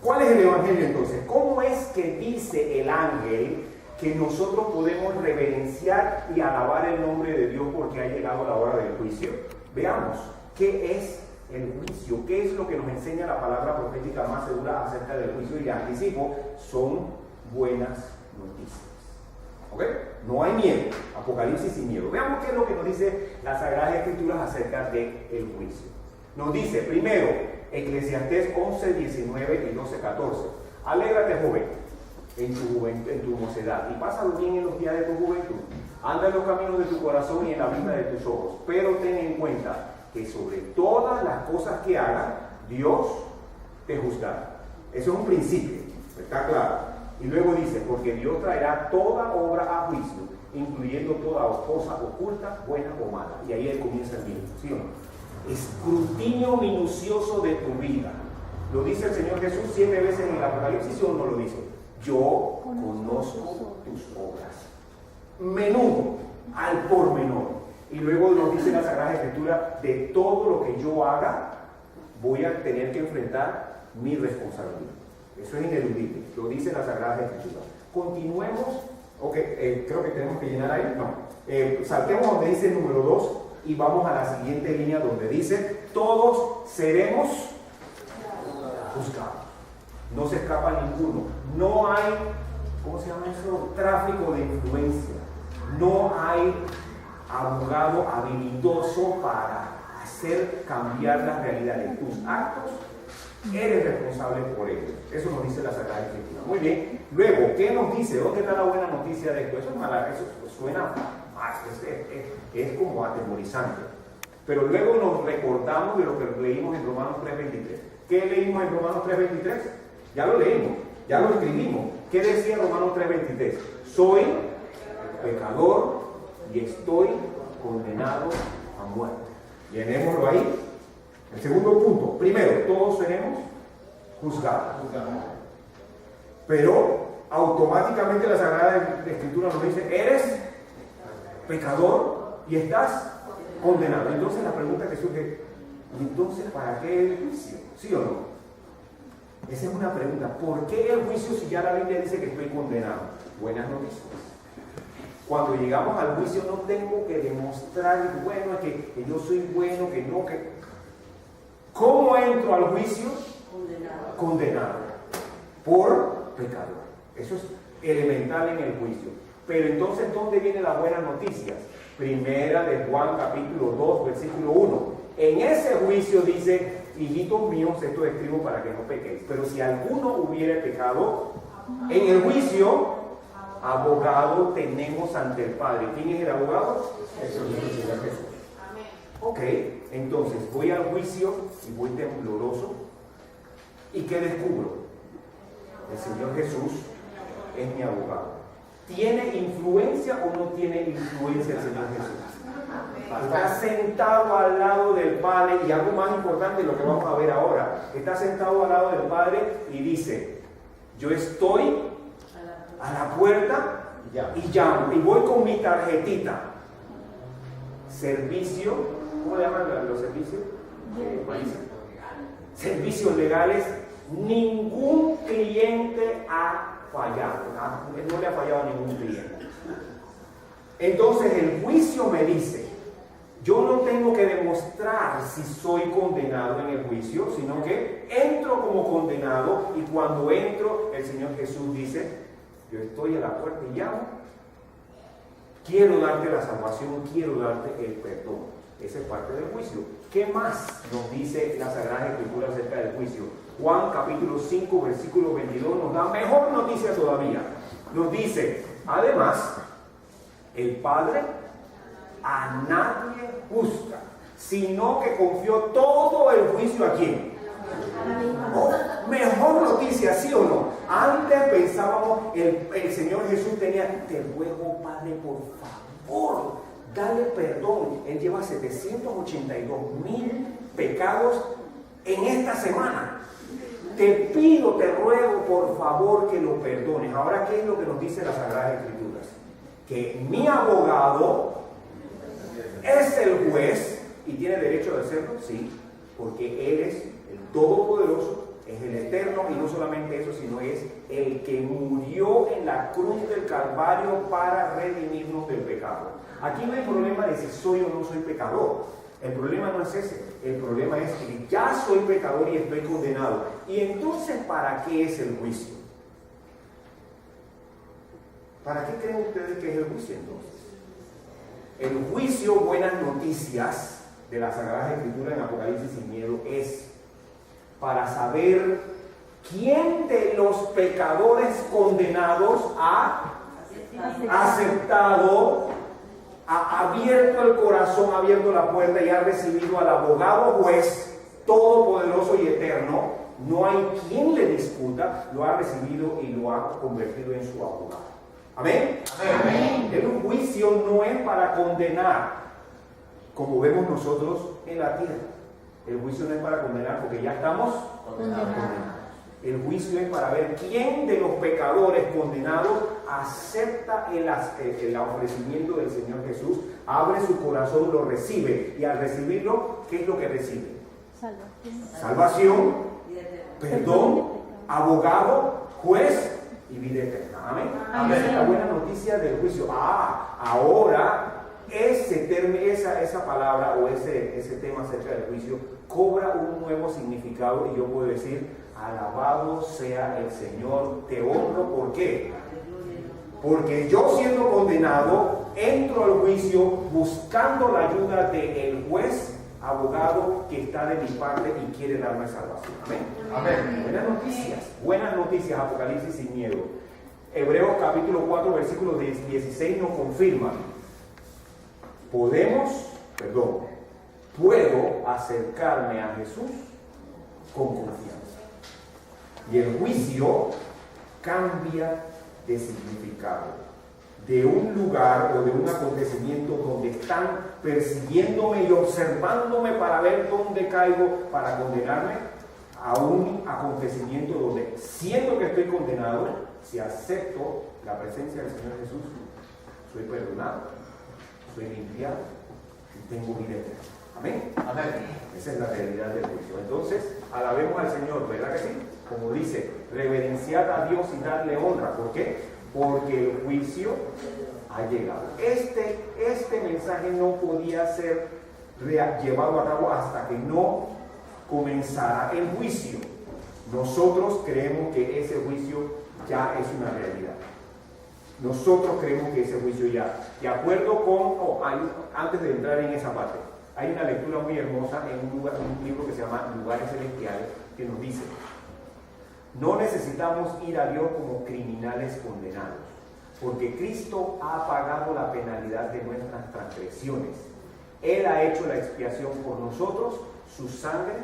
¿Cuál es el evangelio entonces? ¿Cómo es que dice el ángel que nosotros podemos reverenciar y alabar el nombre de Dios porque ha llegado la hora del juicio? Veamos, ¿qué es el juicio? ¿Qué es lo que nos enseña la palabra profética más segura acerca del juicio? Y anticipo, son buenas noticias. ¿Ok? No hay miedo. Apocalipsis sin miedo. Veamos qué es lo que nos dice las Sagradas Escrituras acerca del juicio. Nos dice, primero, Eclesiastés 11, 19 y 12, 14. Alégrate, joven, en tu mocedad, y pásalo bien en los días de tu juventud. Anda en los caminos de tu corazón y en la vista de tus ojos. Pero ten en cuenta que sobre todas las cosas que hagas, Dios te juzgará. Eso es un principio, está claro. Y luego dice, porque Dios traerá toda obra a juicio, incluyendo toda cosa oculta, buena o mala. Y ahí comienza el bien, ¿sí o no? Escrutinio minucioso de tu vida. Lo dice el Señor Jesús 7 veces en el Apocalipsis, ¿o no lo dice? Yo conozco tus obras. Menudo, al pormenor. Y luego nos dice la Sagrada Escritura, de todo lo que yo haga, voy a tener que enfrentar mi responsabilidad. Eso es ineludible, lo dice la Sagrada Escritura. Continuemos, creo que tenemos que llenar ahí, no. Saltemos donde dice el número 2 y vamos a la siguiente línea donde dice, todos seremos juzgados. No se escapa ninguno. No hay, ¿cómo se llama eso? Tráfico de influencia. No hay abogado habilidoso para hacer cambiar la realidad de tus actos. Eres responsable por ellos. Eso nos dice la Sagrada Escritura. Muy bien. Luego, ¿qué nos dice? ¿Dónde está la buena noticia de esto? Eso es mala, eso suena más, es como atemorizante. Pero luego nos recordamos de lo que leímos en Romanos 3:23. ¿Qué leímos en Romanos 3:23? Ya lo leímos, ya lo escribimos. ¿Qué decía Romanos 3:23? Soy pecador y estoy condenado a muerte. Llenémoslo ahí. El segundo punto, primero, todos seremos juzgados. Pero automáticamente la Sagrada Escritura nos dice, eres pecador y estás condenado. Entonces la pregunta que surge, ¿y entonces para qué el juicio? ¿Sí o no? Esa es una pregunta. ¿Por qué el juicio si ya la Biblia dice que estoy condenado? Buenas noticias. Cuando llegamos al juicio no tengo que demostrar, bueno, que yo soy bueno, que no, que... ¿Cómo entro al juicio? Condenado. Por pecador. Eso es elemental en el juicio. Pero entonces, ¿dónde vienen las buenas noticias? Primera de Juan, capítulo 2, versículo 1. En ese juicio dice, hijitos míos, esto escribo para que no pequéis. Pero si alguno hubiere pecado, en el juicio, abogado tenemos ante el Padre. ¿Quién es el abogado? Jesús. Ok, entonces voy al juicio y voy tembloroso. ¿Y qué descubro? El Señor Jesús es mi abogado. ¿Tiene influencia o no tiene influencia el Señor Jesús? Está sentado al lado del Padre, y algo más importante, lo que vamos a ver ahora, está sentado al lado del Padre y dice, Yo estoy a la puerta y llamo. Y voy con mi tarjetita. Servicio, ¿cómo le llaman los servicios? Servicios legales. Ningún cliente ha fallado. No le ha fallado a ningún cliente. Entonces el juicio me dice, yo no tengo que demostrar si soy condenado en el juicio, sino que entro como condenado, y cuando entro, el Señor Jesús dice, yo estoy a la puerta y llamo, quiero darte la salvación, quiero darte el perdón. Esa es parte del juicio. ¿Qué más nos dice la Sagrada Escritura acerca del juicio? Juan capítulo 5, versículo 22 nos da mejor noticia todavía. Nos dice, además, el Padre a nadie juzga, sino que confió todo el juicio ¿a quién? Oh, mejor noticia, ¿sí o no? Antes pensábamos, el Señor Jesús tenía, te ruego, Padre, por favor, dale perdón. Él lleva 782,000 pecados en esta semana. Te pido, te ruego, por favor, que lo perdones. Ahora, ¿qué es lo que nos dice las Sagradas Escrituras? Que mi abogado es el juez y tiene derecho de hacerlo, sí, porque Él es el Todopoderoso, es el Eterno, y no solamente eso, sino es el que murió en la cruz del Calvario para redimirnos del pecado. Aquí no hay problema de si soy o no soy pecador. El problema no es ese. El problema es que ya soy pecador y estoy condenado. Y entonces, ¿para qué es el juicio? ¿Para qué creen ustedes que es el juicio entonces? El juicio, buenas noticias de las Sagradas Escrituras en Apocalipsis sin miedo, es para saber quién de los pecadores condenados ha aceptado, ha abierto el corazón, ha abierto la puerta y ha recibido al abogado juez todopoderoso y eterno. No hay quien le discuta, lo ha recibido y lo ha convertido en su abogado. ¿Amén? Amén. El juicio no es para condenar, como vemos nosotros en la tierra. El juicio no es para condenar porque ya estamos condenados. El juicio es para ver quién de los pecadores condenados acepta el ofrecimiento del Señor Jesús, abre su corazón, lo recibe, y al recibirlo, ¿qué es lo que recibe? Salvación, perdón, abogado, juez y vida eterna. Amén. Amén. Esa es la buena noticia del juicio. Ahora esa palabra o ese tema acerca del juicio cobra un nuevo significado, y yo puedo decir, alabado sea el Señor, te honro. ¿Por qué? Porque yo, siendo condenado, entro al juicio buscando la ayuda del juez, abogado, que está de mi parte y quiere darme salvación. Amén. Amén. Buenas noticias, Apocalipsis sin miedo. Hebreos capítulo 4, versículo 16 nos confirma. Puedo acercarme a Jesús con confianza. Y el juicio cambia de significado. De un lugar o de un acontecimiento donde están persiguiéndome y observándome para ver dónde caigo para condenarme, a un acontecimiento donde, siendo que estoy condenado, si acepto la presencia del Señor Jesús, soy perdonado, soy limpiado y tengo vida eterna. Amén. Amén. Esa es la realidad del juicio. Entonces, alabemos al Señor, ¿verdad que sí? Como dice, reverenciad a Dios y darle honra. ¿Por qué? Porque el juicio ha llegado. Este mensaje no podía ser llevado a cabo hasta que no comenzara el juicio. Nosotros creemos que ese juicio ya es una realidad. Nosotros creemos que ese juicio ya, de acuerdo con, antes de entrar en esa parte, hay una lectura muy hermosa en un libro que se llama Lugares Celestiales, que nos dice: no necesitamos ir a Dios como criminales condenados, porque Cristo ha pagado la penalidad de nuestras transgresiones. Él ha hecho la expiación por nosotros, su sangre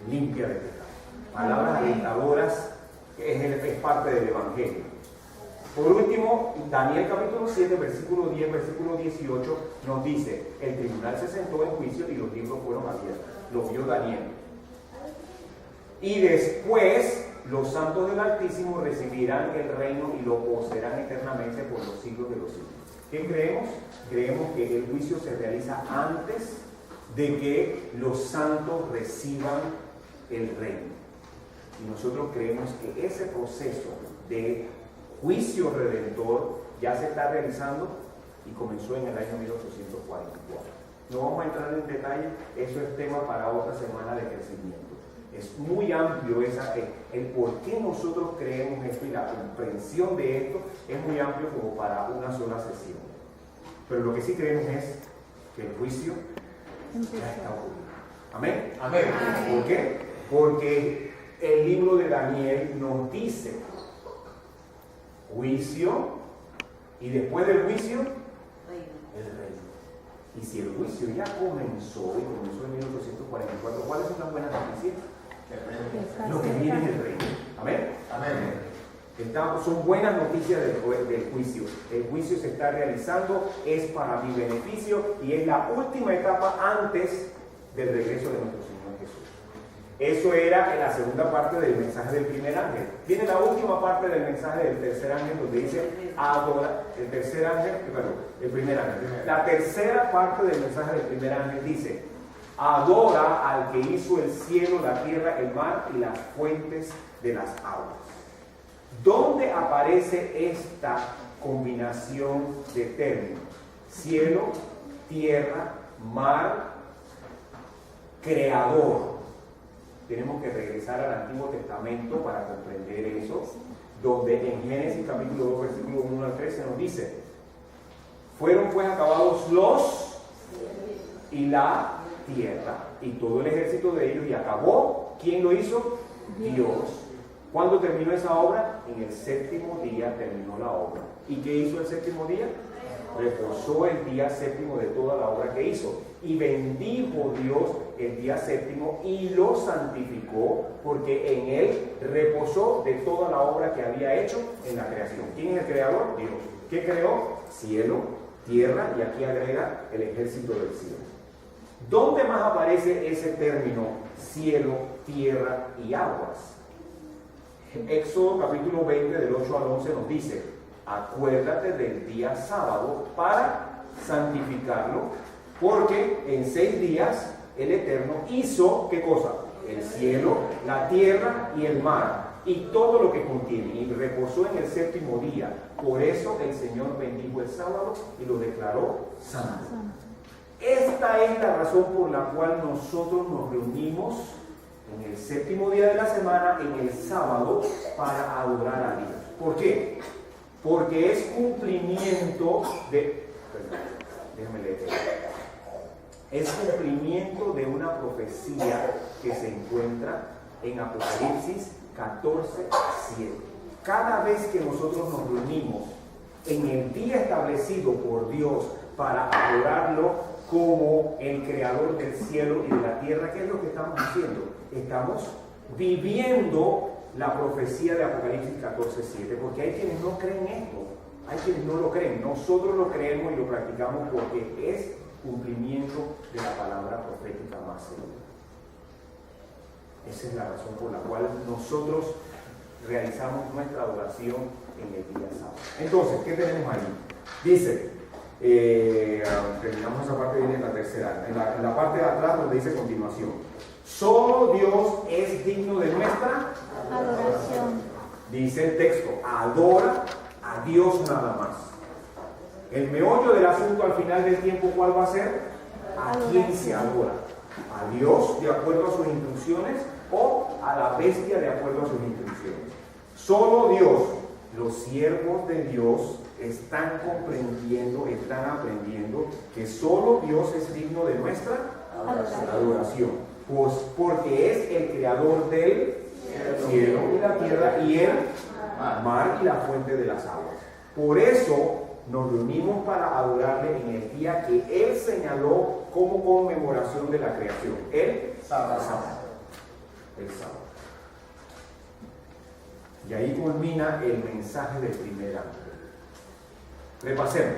limpia de pecado. Palabras alentadoras, es parte del Evangelio. Por último, Daniel capítulo 7, versículo 10, versículo 18 nos dice: el tribunal se sentó en juicio y los libros fueron abiertos. Lo vio Daniel. Y después los santos del Altísimo recibirán el reino y lo poseerán eternamente por los siglos de los siglos. ¿Qué creemos? Creemos que el juicio se realiza antes de que los santos reciban el reino. Y nosotros creemos que ese proceso de juicio redentor ya se está realizando y comenzó en el año 1844. No vamos a entrar en detalle, eso es tema para otra semana de crecimiento. Es muy amplio el por qué nosotros creemos esto y la comprensión de esto es muy amplio como para una sola sesión. Pero lo que sí creemos es que el juicio ya está ocurriendo. ¿Amén? Amén. ¿Por qué? Porque el libro de Daniel nos dice juicio y después del juicio el reino. Y si el juicio ya comenzó y comenzó en 1844, ¿cuáles son las buenas noticias? Lo que viene es el reino. ¿Amén? Amén. Son buenas noticias del juicio. El juicio se está realizando, es para mi beneficio y es la última etapa antes del regreso de nuestro Señor Jesús. Eso era en la segunda parte del mensaje del primer ángel. Viene la última parte del mensaje del tercer ángel donde dice adora. El primer ángel. La tercera parte del mensaje del primer ángel dice adora al que hizo el cielo, la tierra, el mar y las fuentes de las aguas. ¿Dónde aparece esta combinación de términos? Cielo, tierra, mar, creador. Tenemos que regresar al Antiguo Testamento para comprender eso, donde en Génesis capítulo 2, versículo 1 al 13 nos dice: fueron pues acabados los y la tierra y todo el ejército de ellos, y acabó. ¿Quién lo hizo? Dios. ¿Cuándo terminó esa obra? En el séptimo día terminó la obra. ¿Y qué hizo el séptimo día? Reposó el día séptimo de toda la obra que hizo. Y bendijo Dios el día séptimo y lo santificó, porque en él reposó de toda la obra que había hecho en la creación. ¿Quién es el creador? Dios. ¿Qué creó? Cielo, tierra, y aquí agrega el ejército del cielo. ¿Dónde más aparece ese término cielo, tierra y aguas? Éxodo capítulo 20 del 8 al 11 nos dice: acuérdate del día sábado para santificarlo, porque en 6 días el Eterno hizo, ¿qué cosa? El cielo, la tierra y el mar, y todo lo que contiene, y reposó en el séptimo día. Por eso el Señor bendijo el sábado y lo declaró santo. Esta es la razón por la cual nosotros nos reunimos en el séptimo día de la semana, en el sábado, para adorar a Dios. ¿Por qué? Porque es cumplimiento de... Déjame leer. Es cumplimiento de una profecía que se encuentra en Apocalipsis 14:7. Cada vez que nosotros nos reunimos en el día establecido por Dios para adorarlo como el creador del cielo y de la tierra, ¿qué es lo que estamos haciendo? Estamos viviendo la profecía de Apocalipsis 14:7, porque hay quienes no creen esto, hay quienes no lo creen. Nosotros lo creemos y lo practicamos porque es cumplimiento de la palabra profética más segura. Esa es la razón por la cual nosotros realizamos nuestra adoración en el día sábado. Entonces, ¿qué tenemos ahí? Dice, terminamos esa parte, viene en la tercera, en la parte de atrás donde dice continuación: solo Dios es digno de nuestra adoración. Dice el texto, adora a Dios nada más. El meollo del asunto al final del tiempo, ¿cuál va a ser? ¿A quién se adora? ¿A Dios de acuerdo a sus instrucciones o a la bestia de acuerdo a sus instrucciones? Solo Dios. Los siervos de Dios están comprendiendo, están aprendiendo que solo Dios es digno de nuestra adoración. Pues porque es el creador del cielo y la tierra y el mar y la fuente de las aguas. Por eso nos reunimos para adorarle en el día que Él señaló como conmemoración de la creación, el sábado. El sábado. Y ahí culmina el mensaje del primer ángel. Repasemos.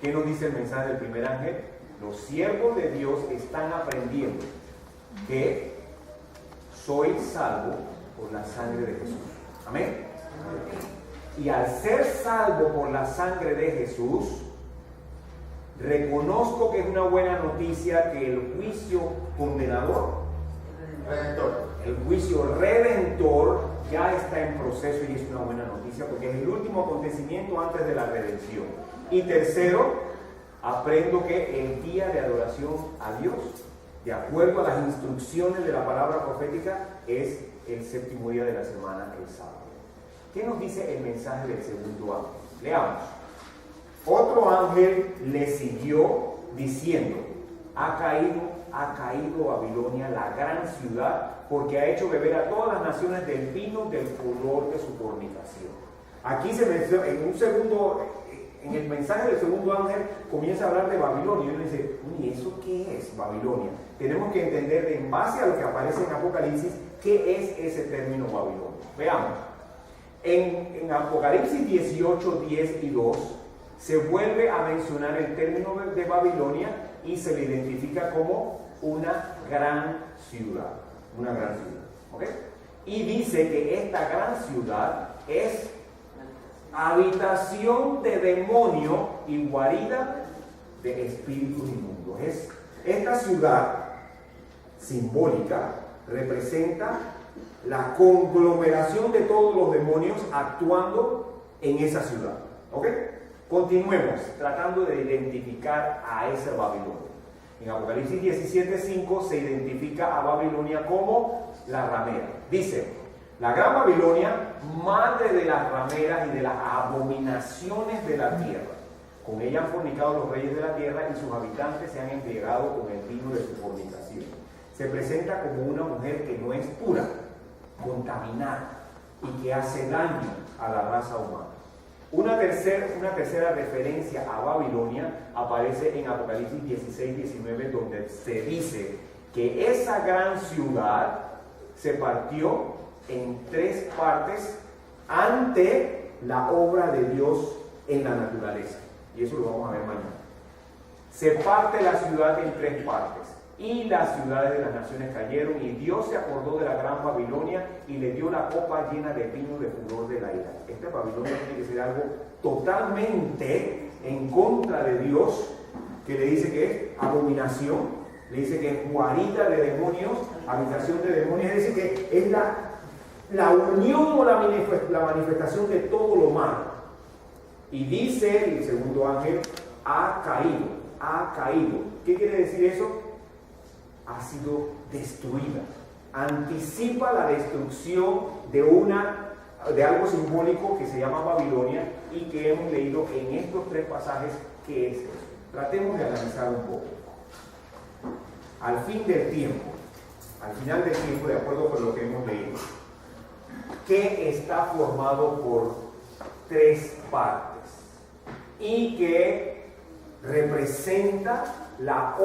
¿Qué nos dice el mensaje del primer ángel? Los siervos de Dios están aprendiendo que soy salvo por la sangre de Jesús. Amén. Y al ser salvo por la sangre de Jesús, reconozco que es una buena noticia que el juicio condenador, el juicio redentor ya está en proceso, y es una buena noticia porque es el último acontecimiento antes de la redención. Y tercero, aprendo que el día de adoración a Dios, de acuerdo a las instrucciones de la palabra profética, es el séptimo día de la semana, el sábado. ¿Qué nos dice el mensaje del segundo ángel? Leamos. Otro ángel le siguió diciendo: ha caído Babilonia, la gran ciudad, porque ha hecho beber a todas las naciones del vino del furor de su fornicación. Aquí se menciona, en el mensaje del segundo ángel comienza a hablar de Babilonia, y uno dice: ¿y eso qué es Babilonia? Tenemos que entender, en base a lo que aparece en Apocalipsis, qué es ese término Babilonia. Veamos. En Apocalipsis 18, 10 y 2 se vuelve a mencionar el término de Babilonia y se le identifica como una gran ciudad. Una gran ciudad. ¿Okay? Y dice que esta gran ciudad es habitación de demonio y guarida de espíritus inmundos. Esta ciudad simbólica representa la conglomeración de todos los demonios actuando en esa ciudad. ¿Ok? Continuemos tratando de identificar a esa Babilonia. En Apocalipsis 17:5 se identifica a Babilonia como la ramera. Dice: la gran Babilonia, madre de las rameras y de las abominaciones de la tierra. Con ella han fornicado los reyes de la tierra y sus habitantes se han embriagado con el vino de su fornicación. Se presenta como una mujer que no es pura, contaminada y que hace daño a la raza humana. Una tercera referencia a Babilonia aparece en Apocalipsis 16-19, donde se dice que esa gran ciudad se partió en 3 partes ante la obra de Dios en la naturaleza. Y eso lo vamos a ver mañana. Se parte la ciudad en 3 partes. Y las ciudades de las naciones cayeron, y Dios se acordó de la gran Babilonia y le dio la copa llena de vino de furor de la ira. Esta Babilonia tiene que ser algo totalmente en contra de Dios, que le dice que es abominación, le dice que es guarida de demonios, habitación de demonios, es decir, que es la unión o la manifestación de todo lo malo. Y dice el segundo ángel: ha caído. ¿Qué quiere decir eso? Ha sido destruida. Anticipa la destrucción de algo simbólico que se llama Babilonia y que hemos leído en estos 3 pasajes. ¿Qué es eso? Tratemos de analizar un poco. Al final del tiempo, de acuerdo con lo que hemos leído, que está formado por 3 partes y que representa la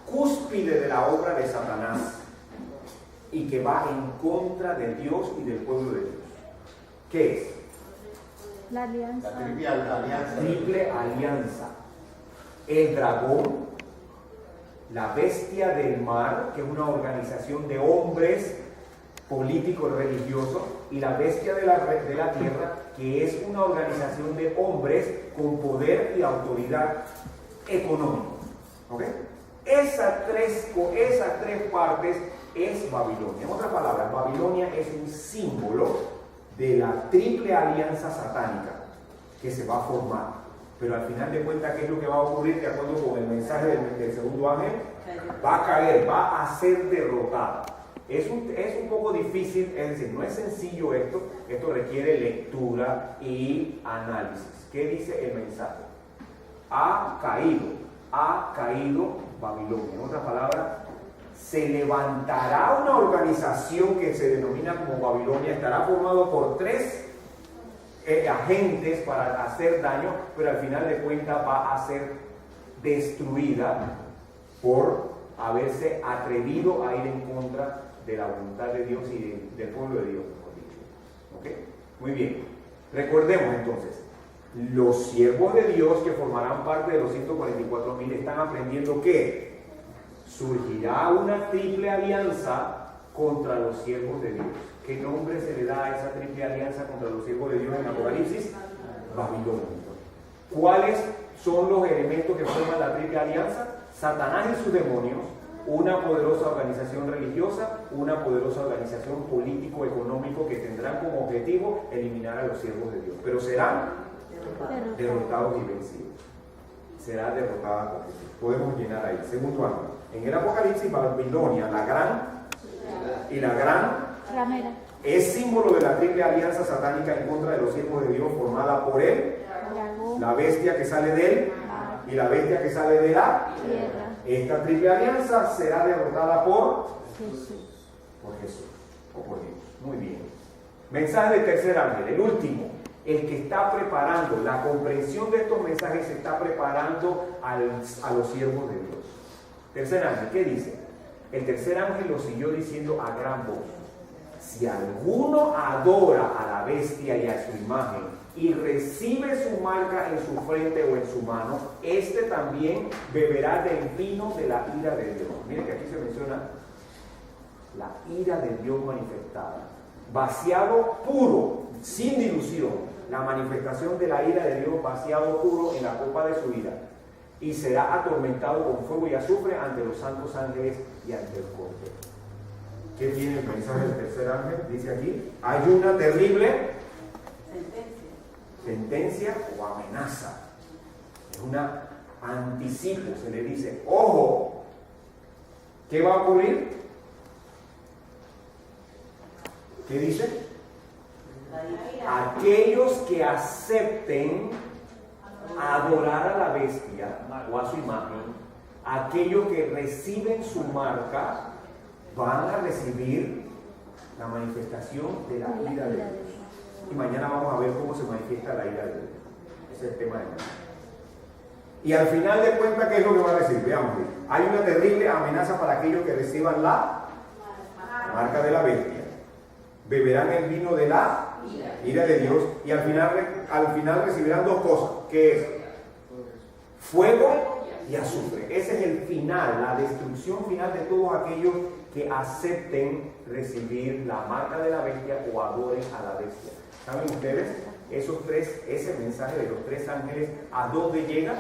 cúspide de la obra de Satanás y que va en contra de Dios y del pueblo de Dios. ¿Qué es? La alianza. La triple alianza. El dragón, la bestia del mar, que es una organización de hombres políticos religiosos, y la bestia de la tierra, que es una organización de hombres con poder y autoridad económica. ¿Ok? Esas tres partes es Babilonia. En otras palabras, Babilonia es un símbolo de la triple alianza satánica que se va a formar. Pero al final de cuentas, ¿qué es lo que va a ocurrir de acuerdo con el mensaje del segundo ángel? Va a caer, va a ser derrotada. Es un poco difícil, es decir, no es sencillo esto requiere lectura y análisis. ¿Qué dice el mensaje? Ha caído Babilonia. En otras palabras, se levantará una organización que se denomina como Babilonia, estará formado por 3 agentes para hacer daño, pero al final de cuentas va a ser destruida por haberse atrevido a ir en contra de la voluntad de Dios y del pueblo de Dios, mejor dicho. ¿Ok? Muy bien. Recordemos entonces, los siervos de Dios que formarán parte de los 144,000 están aprendiendo que surgirá una triple alianza contra los siervos de Dios. ¿Qué nombre se le da a esa triple alianza contra los siervos de Dios en Apocalipsis? Babilonia. ¿Cuáles son los elementos que forman la triple alianza? Satanás y sus demonios, una poderosa organización religiosa, una poderosa organización político-económico que tendrán como objetivo eliminar a los siervos de Dios. Pero serán derrotados y vencidos. Será derrotada con Jesús. Podemos llenar ahí. Segundo ángel. En el Apocalipsis, Babilonia, la gran y la gran ramera, es símbolo de la triple alianza satánica en contra de los siervos de Dios, formada por él, dragón, la bestia que sale de él y la bestia que sale de la tierra, Esta triple alianza será derrotada por Jesús. o por Dios. Muy bien. Mensaje del tercer ángel, el último. El que está preparando, la comprensión de estos mensajes se está preparando a los siervos de Dios. Tercer ángel, ¿qué dice? El tercer ángel lo siguió diciendo a gran voz: si alguno adora a la bestia y a su imagen y recibe su marca en su frente o en su mano, este también beberá del vino de la ira de Dios. Miren que aquí se menciona la ira de Dios manifestada, vaciado puro, sin dilución, la manifestación de la ira de Dios vaciado puro en la copa de su ira, y será atormentado con fuego y azufre ante los santos ángeles y ante el Cordero. ¿Qué tiene el mensaje del tercer ángel? Dice aquí, hay una terrible sentencia o amenaza. Es una anticipo, se le dice, ojo, ¿qué va a ocurrir? ¿Qué dice? Aquellos que acepten adorar a la bestia o a su imagen, aquellos que reciben su marca, van a recibir la manifestación de la ira de Dios. Y mañana vamos a ver cómo se manifiesta la ira de Dios. Ese es el tema de mañana. Y al final de cuentas, ¿qué es lo que va a recibir? Veamos. Hay una terrible amenaza para aquellos que reciban la marca de la bestia. Beberán el vino de la ira de Dios y al final recibirán dos cosas. ¿Qué es? Fuego y azufre. Ese es el final, la destrucción final de todos aquellos que acepten recibir la marca de la bestia o adoren a la bestia. ¿Saben ustedes? Ese mensaje de los tres ángeles, ¿a dónde llega?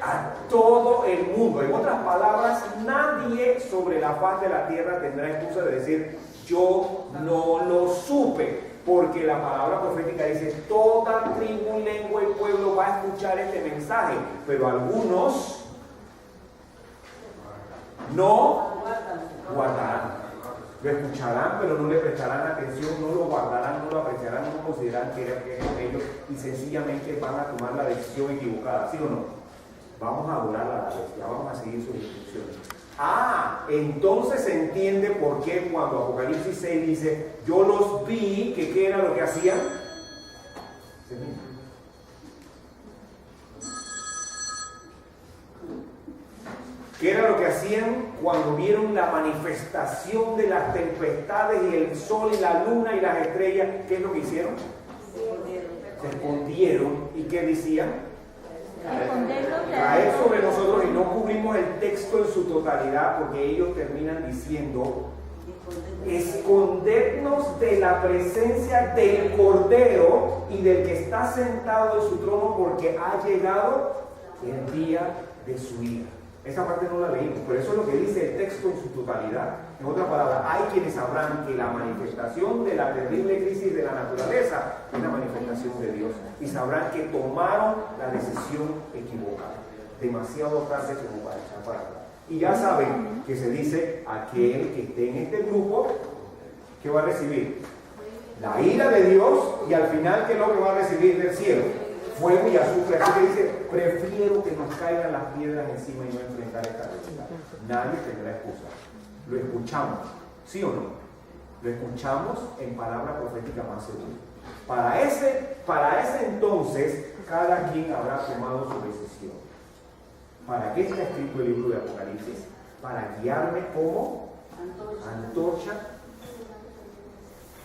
A todo el mundo. En otras palabras, nadie sobre la faz de la tierra tendrá excusa de decir, yo no lo supe, porque la palabra profética dice, toda tribu, lengua y pueblo va a escuchar este mensaje, pero algunos no guardarán. Lo escucharán, pero no le prestarán atención, no lo guardarán, no lo apreciarán, no considerarán que era ellos y sencillamente van a tomar la decisión equivocada, ¿sí o no? Vamos a adorar a la bestia, vamos a seguir sus instrucciones. Entonces se entiende por qué cuando Apocalipsis 6 dice, yo los vi, que ¿qué era lo que hacían? ¿Qué era lo que hacían cuando vieron la manifestación de las tempestades y el sol y la luna y las estrellas? ¿Qué es lo que hicieron? Se escondieron. ¿Y qué decían? Caer sobre nosotros, y no cubrimos el texto en su totalidad porque ellos terminan diciendo, escondernos de la presencia del Cordero y del que está sentado en su trono, porque ha llegado el día de su ira. Esa parte no la leímos, pero eso es lo que dice el texto en su totalidad. En otras palabras, hay quienes sabrán que la manifestación de la terrible crisis de la naturaleza es una manifestación de Dios, y sabrán que tomaron la decisión equivocada, demasiado tarde como para echar para atrás. Y ya saben que se dice, aquel que esté en este grupo, ¿qué va a recibir? La ira de Dios, y al final, ¿qué es lo que va a recibir del cielo? Fuego y azufre. Así que dice, prefiero que nos caigan las piedras encima y no enfrentar esta realidad. Nadie tendrá excusa. Lo escuchamos, ¿sí o no? Lo escuchamos en palabra profética más segura. Para ese entonces, cada quien habrá tomado su decisión. ¿Para qué está escrito el libro de Apocalipsis? Para guiarme como antorcha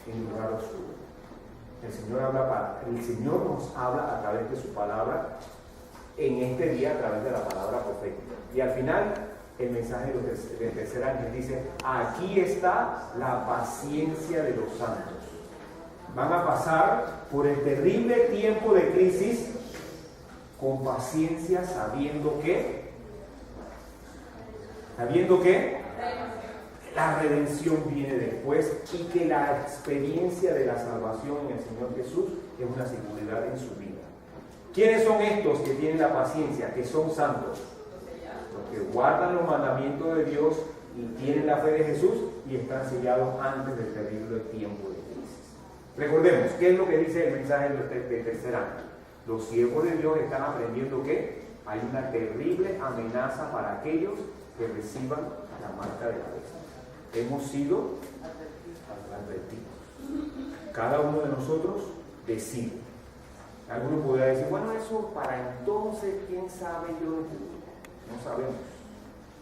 en lugar oscuro. El Señor nos habla a través de su palabra en este día, a través de la palabra profética. Y al final, el mensaje del tercer ángel. Dice, aquí está la paciencia de los santos. Van a pasar por el terrible tiempo de crisis con paciencia, sabiendo que la redención viene después y que la experiencia de la salvación en el Señor Jesús es una seguridad en su vida. ¿Quiénes son estos que tienen la paciencia, que son santos? Los que guardan los mandamientos de Dios y tienen la fe de Jesús y están sellados antes del terrible tiempo de crisis. Recordemos, ¿qué es lo que dice el mensaje del tercer ángel? Los siervos de Dios están aprendiendo que hay una terrible amenaza para aquellos que reciban la marca de la bestia. Hemos sido advertidos. Cada uno de nosotros decide. Algunos podrían decir, bueno, eso para entonces, quién sabe, yo no sabemos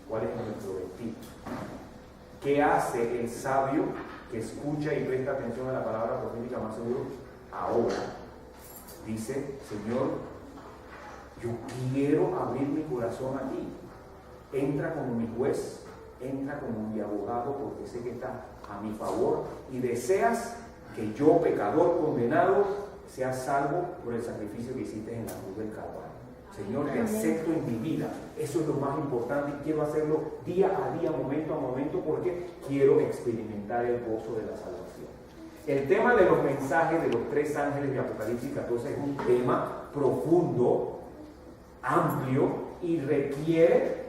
cuál es nuestro destino. ¿Qué hace el sabio que escucha y presta atención a la palabra profética más seguro? Ahora dice, Señor, yo quiero abrir mi corazón a ti. Entra como mi juez, entra como mi abogado, porque sé que está a mi favor y deseas que yo, pecador condenado, sea salvo por el sacrificio que hiciste en la cruz del Calvario. Señor, te acepto en mi vida. Eso es lo más importante y quiero hacerlo día a día, momento a momento, porque quiero experimentar el gozo de la salvación. El tema de los mensajes de los tres ángeles de Apocalipsis 14 es un tema profundo, amplio y requiere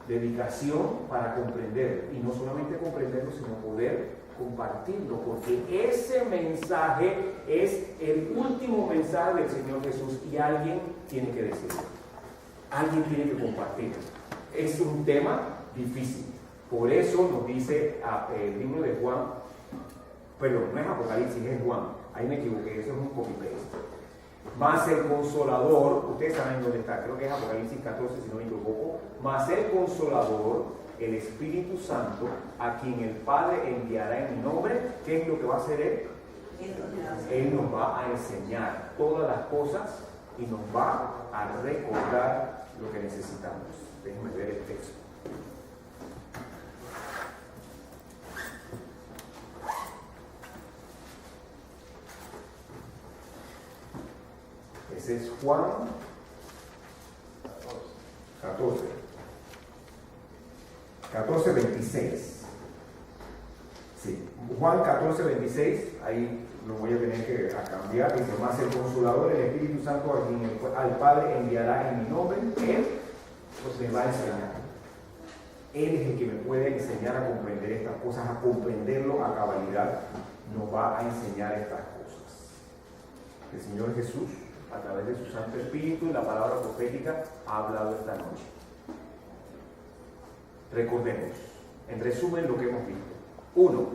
dedicación para comprenderlo. Y no solamente comprenderlo, sino poder compartirlo, porque ese mensaje es el último mensaje del Señor Jesús y alguien tiene que decirlo, alguien tiene que compartirlo. Es un tema difícil, por eso nos dice el libro de Juan, perdón, no es Apocalipsis, es Juan, ahí me equivoqué, eso es un copy-paste. Más el Consolador, ustedes saben dónde está, creo que es Apocalipsis 14 si no me equivoco, más el Consolador, el Espíritu Santo, a quien el Padre enviará en mi nombre. ¿Qué es lo que va a hacer Él? Él nos va a enseñar todas las cosas y nos va a recordar lo que necesitamos. Déjenme ver el texto. Ese es Juan 14:26. Sí, Juan 14:26, ahí lo voy a tener que cambiar. Dice, más el Consolador, el Espíritu Santo, a quien al Padre enviará en mi nombre, Él pues me va a enseñar. Él es el que me puede enseñar a comprender estas cosas, a comprenderlo a cabalidad, nos va a enseñar estas cosas. El Señor Jesús, a través de su Santo Espíritu y la palabra profética, ha hablado esta noche. Recordemos, en resumen, lo que hemos visto. 1.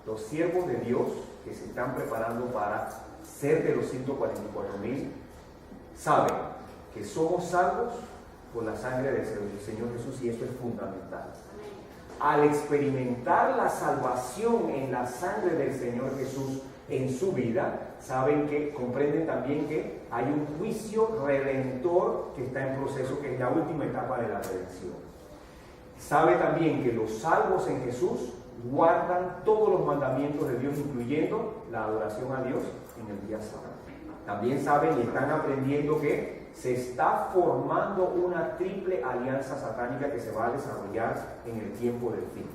Los siervos de Dios que se están preparando para ser de los 144,000 saben que somos salvos por la sangre del Señor Jesús y eso es fundamental. Al experimentar la salvación en la sangre del Señor Jesús en su vida, saben que, comprenden también que hay un juicio redentor que está en proceso, que es la última etapa de la redención. Sabe también que los salvos en Jesús guardan todos los mandamientos de Dios, incluyendo la adoración a Dios en el día sábado. También saben y están aprendiendo que se está formando una triple alianza satánica que se va a desarrollar en el tiempo del fin.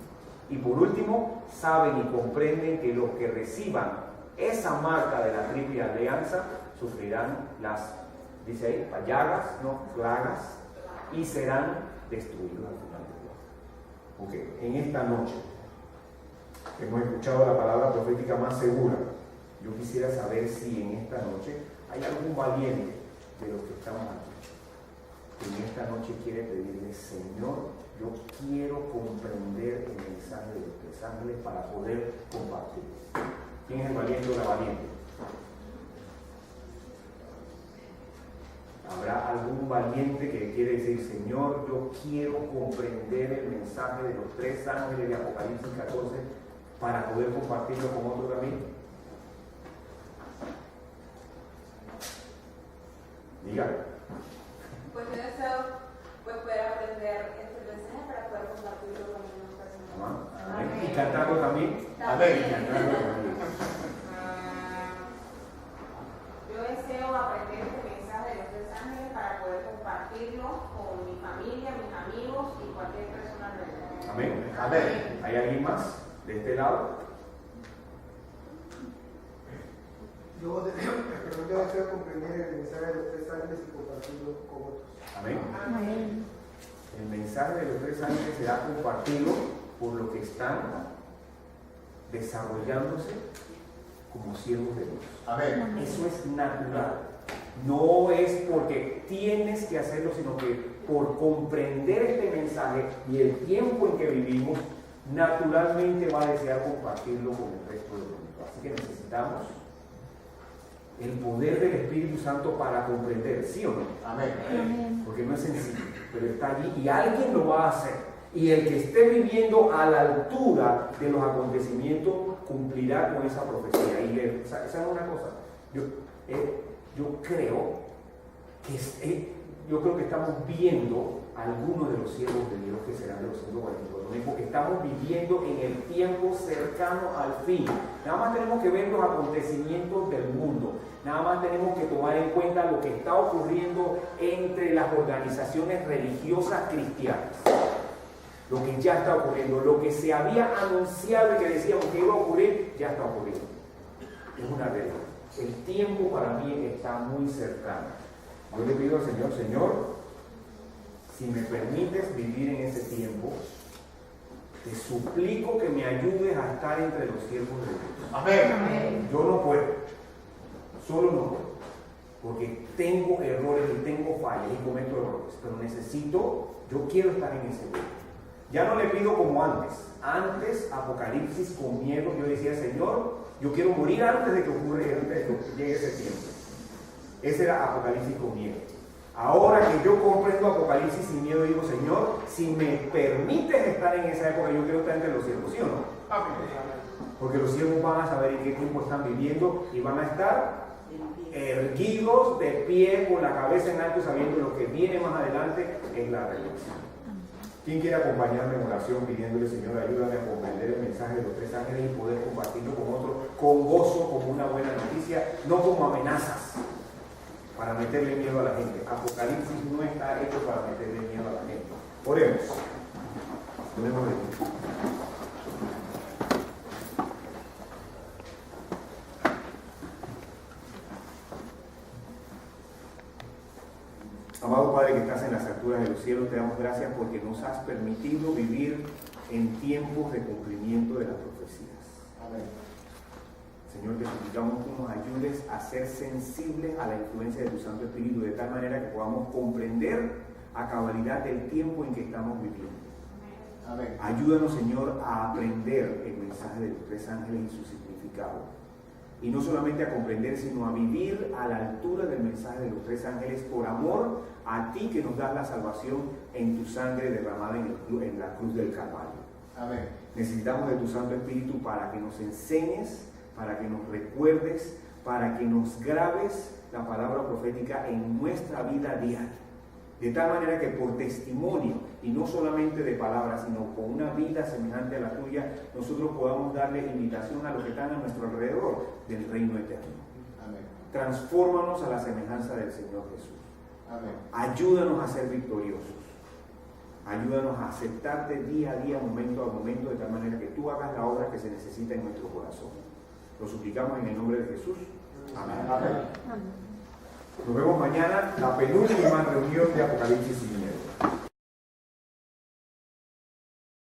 Y por último, saben y comprenden que los que reciban esa marca de la triple alianza sufrirán las, dice ahí, plagas, y serán destruidos al final. Ok, en esta noche hemos escuchado la palabra profética más segura. Yo quisiera saber si en esta noche hay algún valiente de los que estamos aquí que en esta noche quiere pedirle, Señor, yo quiero comprender el mensaje de los tres ángeles para poder compartirlo. ¿Quién es el valiente o la valiente? ¿Habrá algún valiente que quiere decir, Señor, yo quiero comprender el mensaje de los tres ángeles de Apocalipsis 14 para poder compartirlo con otro también? Dígame. Pues yo deseo poder aprender este mensaje para poder compartirlo cantando también. Amén. Y cantando también. Yo deseo aprender este mensaje de los tres ángeles para poder compartirlo con mi familia, mis amigos y cualquier persona alrededor. Amén. Amén. ¿Hay alguien más de este lado? Yo deseo comprender el mensaje de los tres ángeles y compartirlo con otros. Amén. Amén. El mensaje de los tres ángeles será compartido por los que están desarrollándose como siervos de Dios. Amén. Eso es natural. No es porque tienes que hacerlo, sino que por comprender este mensaje y el tiempo en que vivimos, naturalmente va a desear compartirlo con el resto del mundo. Así que necesitamos el poder del Espíritu Santo para comprender, ¿sí o no? Amén. Amén. Porque no es sencillo, pero está allí y alguien lo va a hacer. Y el que esté viviendo a la altura de los acontecimientos cumplirá con esa profecía. Y ¿sabes una cosa? Yo creo que estamos viendo algunos de los siervos de Dios que serán de los 144, porque estamos viviendo en el tiempo cercano al fin. Nada más tenemos que ver los acontecimientos del mundo. Nada más tenemos que tomar en cuenta lo que está ocurriendo entre las organizaciones religiosas cristianas. Lo que ya está ocurriendo, lo que se había anunciado y que decíamos que iba a ocurrir, ya está ocurriendo. Es una realidad. El tiempo para mí está muy cercano. Yo le pido al Señor, Señor, si me permites vivir en ese tiempo, te suplico que me ayudes a estar entre los siervos de Dios. Amén. Yo no puedo, solo no puedo, porque tengo errores y tengo fallas y cometo errores, pero yo quiero estar en ese tiempo. Ya no le pido como antes. Antes, Apocalipsis con miedo, yo decía, Señor, yo quiero morir antes de que llegue ese tiempo. Ese era Apocalipsis con miedo. Ahora que yo comprendo Apocalipsis sin miedo, digo, Señor, si me permites estar en esa época, yo quiero estar entre los siervos, ¿sí o no? Amén. Porque los siervos van a saber en qué tiempo están viviendo y van a estar erguidos de pie, con la cabeza en alto, sabiendo lo que viene más adelante es la redención. ¿Quién quiere acompañarme en oración pidiéndole, Señor, ayúdame a comprender el mensaje de los tres ángeles y poder compartirlo con otros con gozo, como una buena noticia, no como amenazas para meterle miedo a la gente? Apocalipsis no está hecho para meterle miedo a la gente. Oremos. Oremos de ti. Amado Padre que estás en las alturas de los cielos, te damos gracias porque nos has permitido vivir en tiempos de cumplimiento de las profecías. Amén. Señor, te suplicamos que nos ayudes a ser sensibles a la influencia de tu Santo Espíritu, de tal manera que podamos comprender a cabalidad el tiempo en que estamos viviendo. Amén. Ayúdanos, Señor, a aprender el mensaje de los tres ángeles y su significado. Y no solamente a comprender, sino a vivir a la altura del mensaje de los tres ángeles por amor a ti que nos das la salvación en tu sangre derramada en la cruz del Calvario. Amén. Necesitamos de tu Santo Espíritu para que nos enseñes, para que nos recuerdes, para que nos grabes la palabra profética en nuestra vida diaria. De tal manera que por testimonio, y no solamente de palabras, sino con una vida semejante a la tuya, nosotros podamos darle invitación a los que están a nuestro alrededor del reino eterno. Amén. Transfórmanos a la semejanza del Señor Jesús. Amén. Ayúdanos a ser victoriosos. Ayúdanos a aceptarte día a día, momento a momento, de tal manera que tú hagas la obra que se necesita en nuestro corazón. Lo suplicamos en el nombre de Jesús. Amén. Amén. Amén. Nos vemos mañana, la penúltima reunión de Apocalipsis.